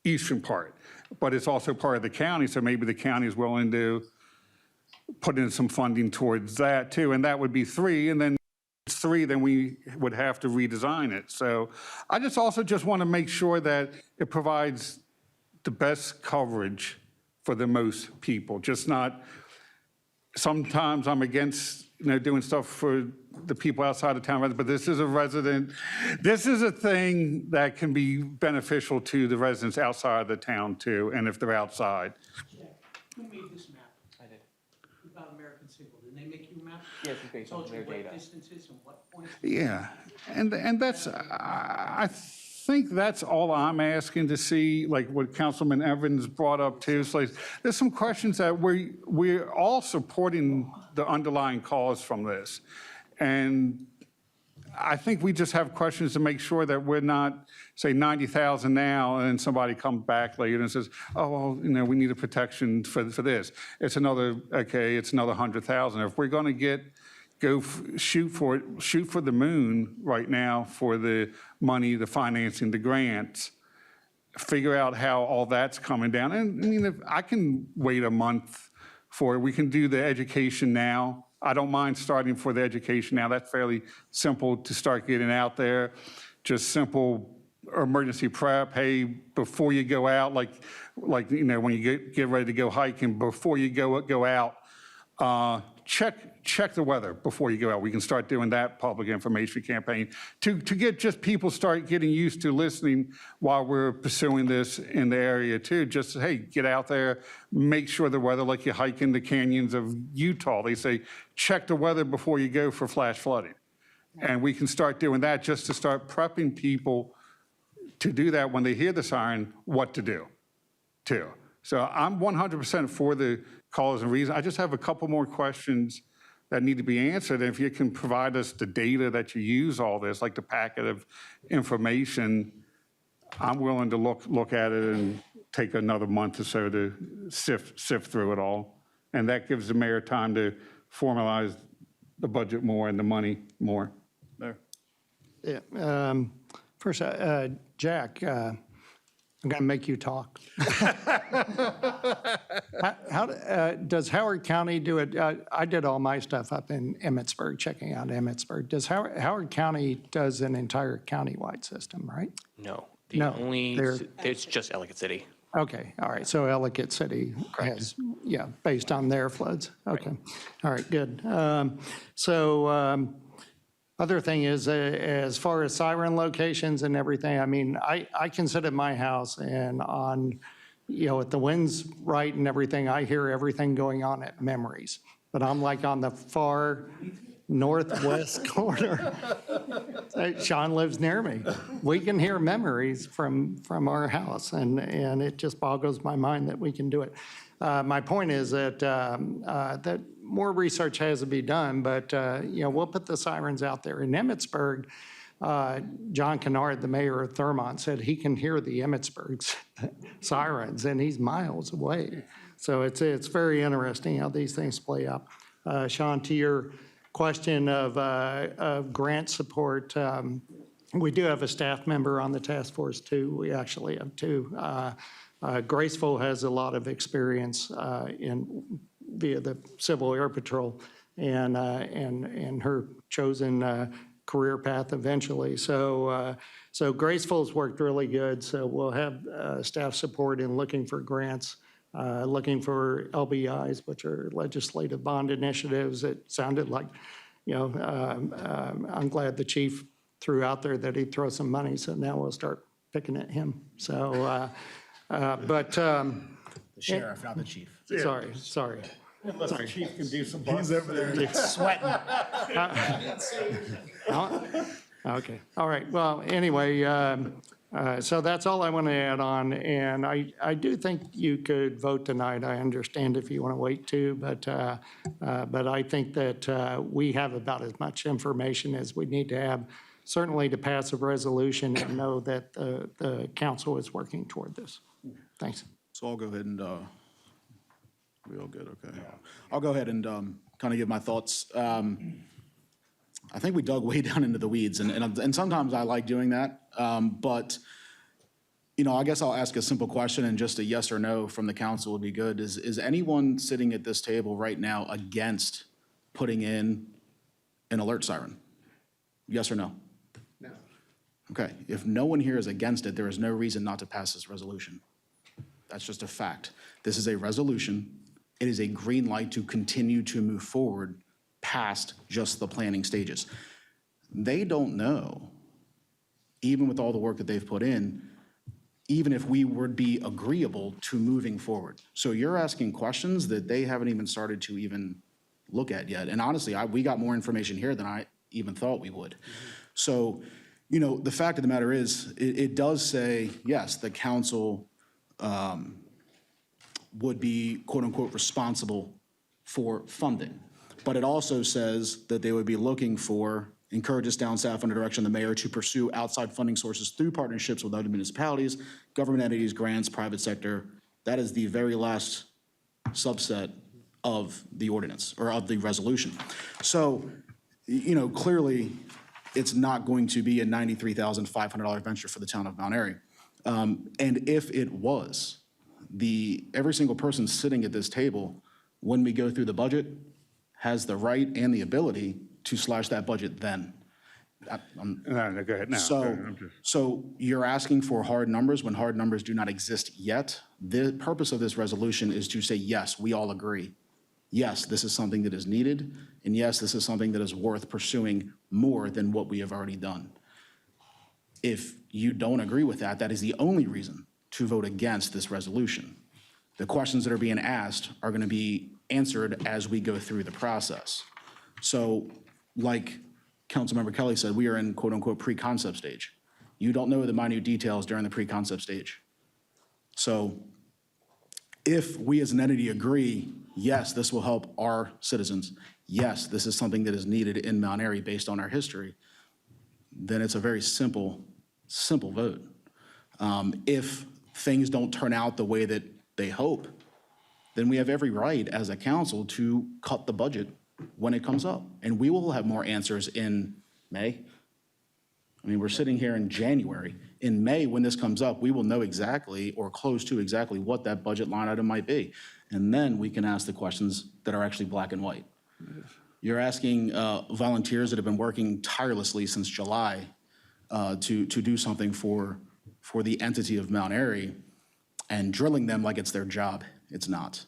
eastern part. But it's also part of the county, so maybe the county is willing to put in some funding towards that too, and that would be 3, and then it's 3, then we would have to redesign it. So I just want to make sure that it provides the best coverage for the most people, just not, sometimes I'm against, doing stuff for the people outside of town, but this is a thing that can be beneficial to the residents outside of the town too, and if they're outside. Who made this map? I did. About American Signal, did they make you a map? Yes, it's based on their Told you data. what distances and what points? Yeah, and that's, I think that's all I'm asking to see, like what Councilman Evans brought up too. It's like, there's some questions that we're all supporting the underlying cause from this. And I think we just have questions to make sure that we're not, say, 90,000 now, and then somebody comes back later and says, oh, well, we need a protection for this. It's another 100,000. If we're going to shoot for the moon right now for the money, the financing, the grants, figure out how all that's coming down. And I mean, if I can wait a month for it, we can do the education now. I don't mind starting for the education now. That's fairly simple to start getting out there. Just simple emergency prep. Hey, before you go out, like when you get ready to go hiking, before you go out, check the weather before you go out. We can start doing that public information campaign to get just people start getting used to listening while we're pursuing this in the area too. Just, hey, get out there, make sure the weather, like you hike in the canyons of Utah, they say, check the weather before you go for flash flooding. And we can start doing that just to start prepping people to do that when they hear the siren, what to do too. So I'm 100% for the cause and reason. I just have a couple more questions that need to be answered. And if you can provide us the data that you use all this, like the packet of information, I'm willing to look at it and take another month or so to sift through it all. And that gives the mayor time to formalize the budget more and the money more. Mayor. Yeah. First, Jack, I'm going to make you talk. How does Howard County do it? I did all my stuff up in Emmitsburg, checking out Emmitsburg. Does Howard County does an entire countywide system, right? No. No, It's just Ellicott City. Okay, all right, so Ellicott City has, yeah, based on their floods. Okay, all right, good. Other thing is, as far as siren locations and everything, I mean, I can sit at my house and on, if the wind's right and everything, I hear everything going on at Memories. But I'm like on the far northwest corner. Sean lives near me. We can hear Memories from our house, and it just boggles my mind that we can do it. My point is that more research has to be done, but we'll put the sirens out there. In Emmitsburg, John Kennard, the mayor of Thurmont, said he can hear the Emmitsburg sirens, and he's miles away. So it's very interesting how these things play out. Sean, to your question of grant support, we do have a staff member on the task force too. We actually have two. Graceful has a lot of experience via the Civil Air Patrol and her chosen career path eventually. So Graceful's worked really good. So we'll have staff support in looking for grants, looking for LBIs, which are legislative bond initiatives. It sounded like, I'm glad the chief threw out there that he'd throw some money. So now we'll start picking at him. So, The sheriff, not the chief. Sorry. Unless the chief can do some. He's over there sweating. Okay, all right. Well, anyway, so that's all I want to add on. And I do think you could vote tonight. I understand if you want to wait too, but I think that we have about as much information as we need to have, certainly to pass a resolution and know that the council is working toward this. Thanks. So I'll go ahead and, we all good, okay. I'll go ahead and kind of give my thoughts. I think we dug way down into the weeds, and sometimes I like doing that. But, I guess I'll ask a simple question, and just a yes or no from the council would be good. Is anyone sitting at this table right now against putting in an alert siren? Yes or no? No. Okay, if no one here is against it, there is no reason not to pass this resolution. That's just a fact. This is a resolution. It is a green light to continue to move forward past just the planning stages. They don't know, even with all the work that they've put in, even if we would be agreeable to moving forward. So you're asking questions that they haven't even started to even look at yet. And honestly, we got more information here than I even thought we would. So, the fact of the matter is, it does say, yes, the council would be quote unquote responsible for funding. But it also says that they would be looking for, encourages town staff under direction of the mayor to pursue outside funding sources through partnerships with other municipalities, government entities, grants, private sector. That is the very last subset of the ordinance or of the resolution. So, clearly it's not going to be a $93,500 venture for the town of Mount Airy. And if it was, every single person sitting at this table, when we go through the budget, has the right and the ability to slash that budget then. No, go ahead now. So you're asking for hard numbers when hard numbers do not exist yet. The purpose of this resolution is to say, yes, we all agree. Yes, this is something that is needed, and yes, this is something that is worth pursuing more than what we have already done. If you don't agree with that, that is the only reason to vote against this resolution. The questions that are being asked are going to be answered as we go through the process. So like Councilmember Kelly said, we are in quote unquote pre-concept stage. You don't know the minute details during the pre-concept stage. So if we as an entity agree, yes, this will help our citizens, yes, this is something that is needed in Mount Airy based on our history, then it's a very simple vote. If things don't turn out the way that they hope, then we have every right as a council to cut the budget when it comes up. And we will have more answers in May, I mean, we're sitting here in January. In May, when this comes up, we will know exactly or close to exactly what that budget line item might be. And then we can ask the questions that are actually black and white. You're asking volunteers that have been working tirelessly since July to do something for the entity of Mount Airy and drilling them like it's their job. It's not.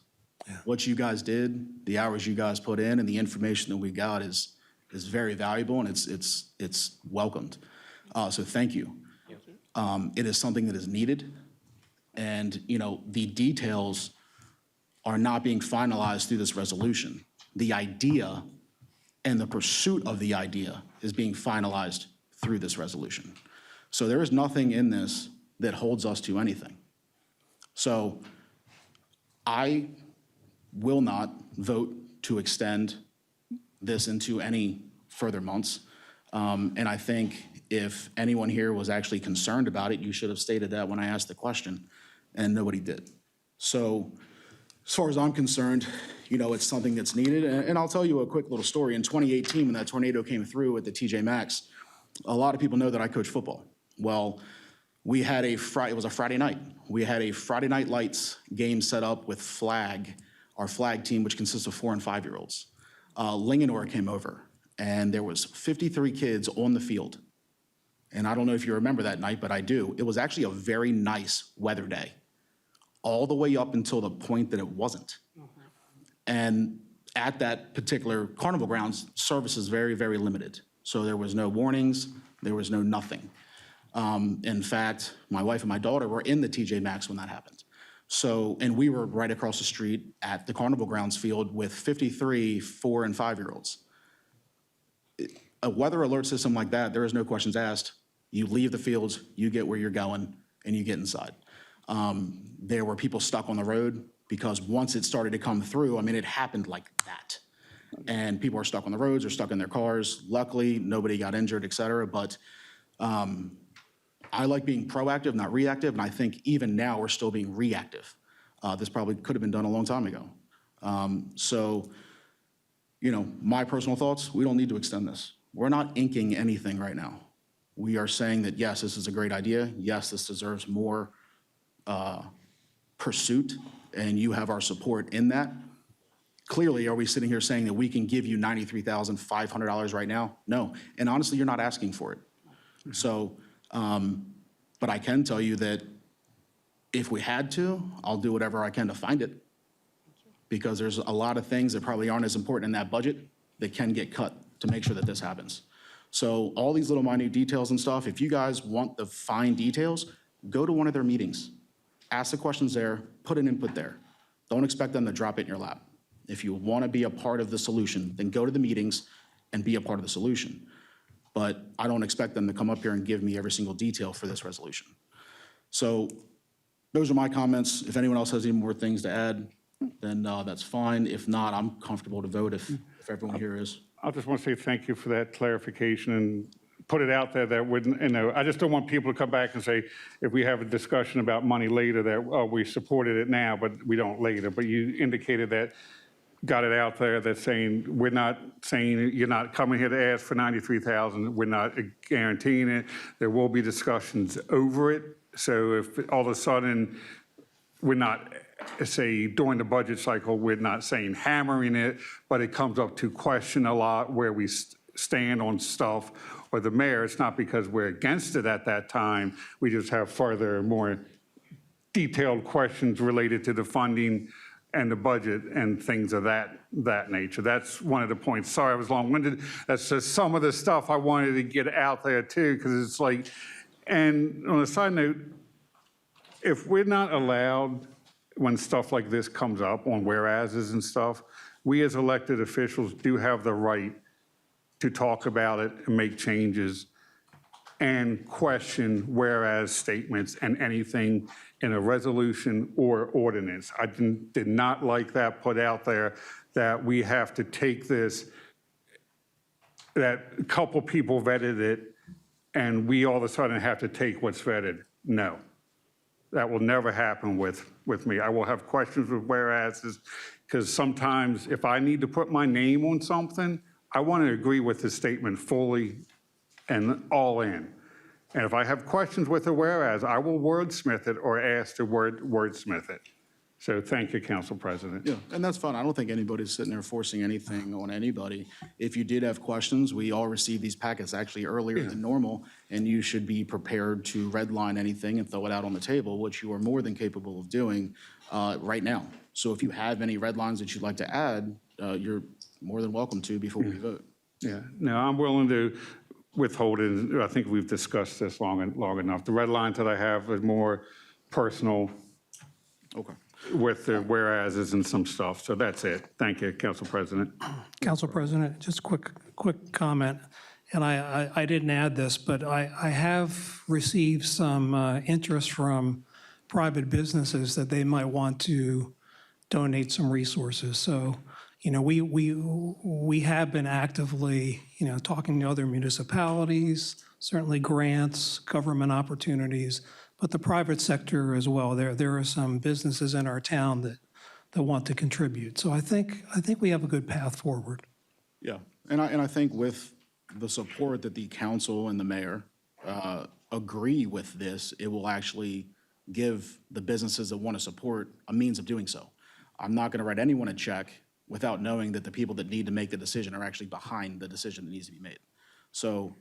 What you guys did, the hours you guys put in, and the information that we got is very valuable, and it's welcomed. So thank you. It is something that is needed, and the details are not being finalized through this resolution. The idea and the pursuit of the idea is being finalized through this resolution. So there is nothing in this that holds us to anything. So I will not vote to extend this into any further months. And I think if anyone here was actually concerned about it, you should have stated that when I asked the question, and nobody did. So as far as I'm concerned, it's something that's needed. And I'll tell you a quick little story. In 2018, when that tornado came through at the TJ Maxx, a lot of people know that I coach football. Well, we had it was a Friday night. We had a Friday Night Lights game set up with our flag team, which consists of 4- and 5-year-olds. Linganore came over, and there was 53 kids on the field. And I don't know if you remember that night, but I do. It was actually a very nice weather day, all the way up until the point that it wasn't. And at that particular carnival grounds, service is very, very limited. So there was no warnings, there was no nothing. In fact, my wife and my daughter were in the TJ Maxx when that happened. So, and we were right across the street at the carnival grounds field with 53 4- and 5-year-olds. A weather alert system like that, there is no questions asked. You leave the fields, you get where you're going, and you get inside. There were people stuck on the road because once it started to come through, it happened like that. And people are stuck on the roads or stuck in their cars. Luckily, nobody got injured, et cetera. But I like being proactive, not reactive. And I think even now we're still being reactive. This probably could have been done a long time ago. So, my personal thoughts, we don't need to extend this. We're not inking anything right now. We are saying that, yes, this is a great idea. Yes, this deserves more pursuit, and you have our support in that. Clearly, are we sitting here saying that we can give you $93,500 right now? No. And honestly, you're not asking for it. So, but I can tell you that if we had to, I'll do whatever I can to find it. Because there's a lot of things that probably aren't as important in that budget that can get cut to make sure that this happens. So all these little minute details and stuff, if you guys want the fine details, go to one of their meetings. Ask the questions there, put an input there. Don't expect them to drop it in your lap. If you want to be a part of the solution, then go to the meetings and be a part of the solution. But I don't expect them to come up here and give me every single detail for this resolution. So those are my comments. If anyone else has any more things to add, then that's fine. If not, I'm comfortable to vote if everyone here is. I just want to say thank you for that clarification and put it out there that wouldn't, I just don't want people to come back and say, if we have a discussion about money later, that, oh, we supported it now, but we don't later. But you indicated that, got it out there, that saying, we're not saying you're not coming here to ask for $93,000. We're not guaranteeing it. There will be discussions over it. So if all of a sudden we're not, say, during the budget cycle, we're not saying hammering it, but it comes up to question a lot where we stand on stuff, or the mayor, it's not because we're against it at that time. We just have further, more detailed questions related to the funding and the budget and things of that nature. That's one of the points. Sorry, I was long-winded. That's just some of the stuff I wanted to get out there too, because it's like, and on a side note, if we're not allowed, when stuff like this comes up on whereases and stuff, we as elected officials do have the right to talk about it and make changes and question whereas statements and anything in a resolution or ordinance. I did not like that put out there, that we have to take this, that a couple people vetted it and we all of a sudden have to take what's vetted. No, that will never happen with me. I will have questions with whereases, because sometimes if I need to put my name on something, I want to agree with the statement fully and all in. And if I have questions with the whereas, I will wordsmith it or ask to wordsmith it. So thank you, Council President. Yeah, and that's fine. I don't think anybody's sitting there forcing anything on anybody. If you did have questions, we all received these packets actually earlier than normal, and you should be prepared to redline anything and throw it out on the table, which you are more than capable of doing right now. So if you have any red lines that you'd like to add, you're more than welcome to before we vote. Yeah, no, I'm willing to withhold it. I think we've discussed this long enough. The red lines that I have is more personal. Okay. With the whereases and some stuff. So that's it. Thank you, Council President. Council President, just quick comment, and I didn't add this, but I have received some interest from private businesses that they might want to donate some resources. So, we have been actively, talking to other municipalities, certainly grants, government opportunities, but the private sector as well. There are some businesses in our town that want to contribute. So I think we have a good path forward. Yeah, and I think with the support that the council and the mayor agree with this, it will actually give the businesses that want to support a means of doing so. I'm not going to write anyone a check without knowing that the people that need to make the decision are actually behind the decision that needs to be made. So,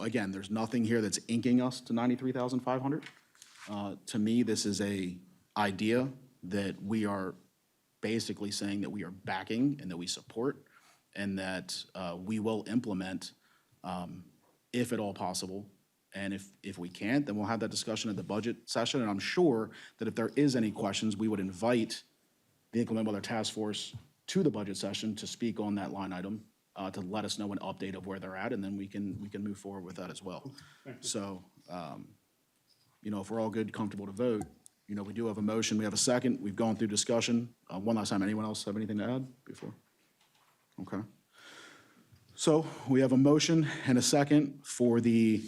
again, there's nothing here that's inking us to 93,500. To me, this is a idea that we are basically saying that we are backing and that we support and that we will implement if at all possible. And if we can't, then we'll have that discussion at the budget session. And I'm sure that if there is any questions, we would invite the Inclement Weather Task Force to the budget session to speak on that line item, to let us know an update of where they're at, and then we can move forward with that as well. So, if we're all good, comfortable to vote, we do have a motion, we have a second, we've gone through discussion. One last time, anyone else have anything to add before? Okay. So we have a motion and a second for the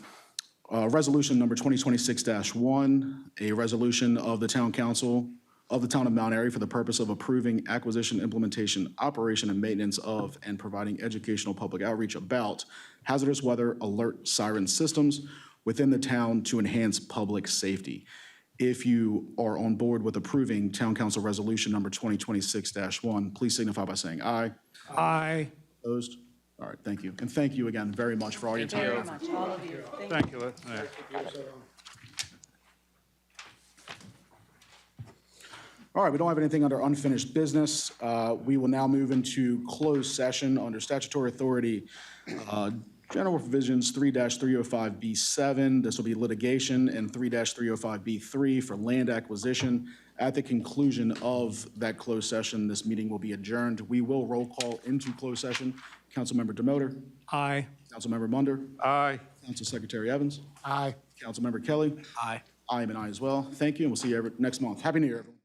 resolution number 2026-1, a resolution of the Town Council of the Town of Mount Airy for the purpose of approving acquisition, implementation, operation, and maintenance of, and providing educational public outreach about hazardous weather alert siren systems within the town to enhance public safety. If you are on board with approving Town Council Resolution number 2026-1, please signify by saying aye. Aye. Opposed? All right, thank you. And thank you again very much for all your time. Very much, all of you. Thank you. All right, we don't have anything under unfinished business. We will now move into closed session under statutory authority, general provisions 3-305B7. This will be litigation, and 3-305B3 for land acquisition. At the conclusion of that closed session, this meeting will be adjourned. We will roll call into closed session. Councilmember Demoter. Aye. Councilmember Munder. Aye. Council Secretary Evans. Aye. Councilmember Kelly. Aye. I am an aye as well. Thank you, and we'll see you next month. Happy New Year, everyone.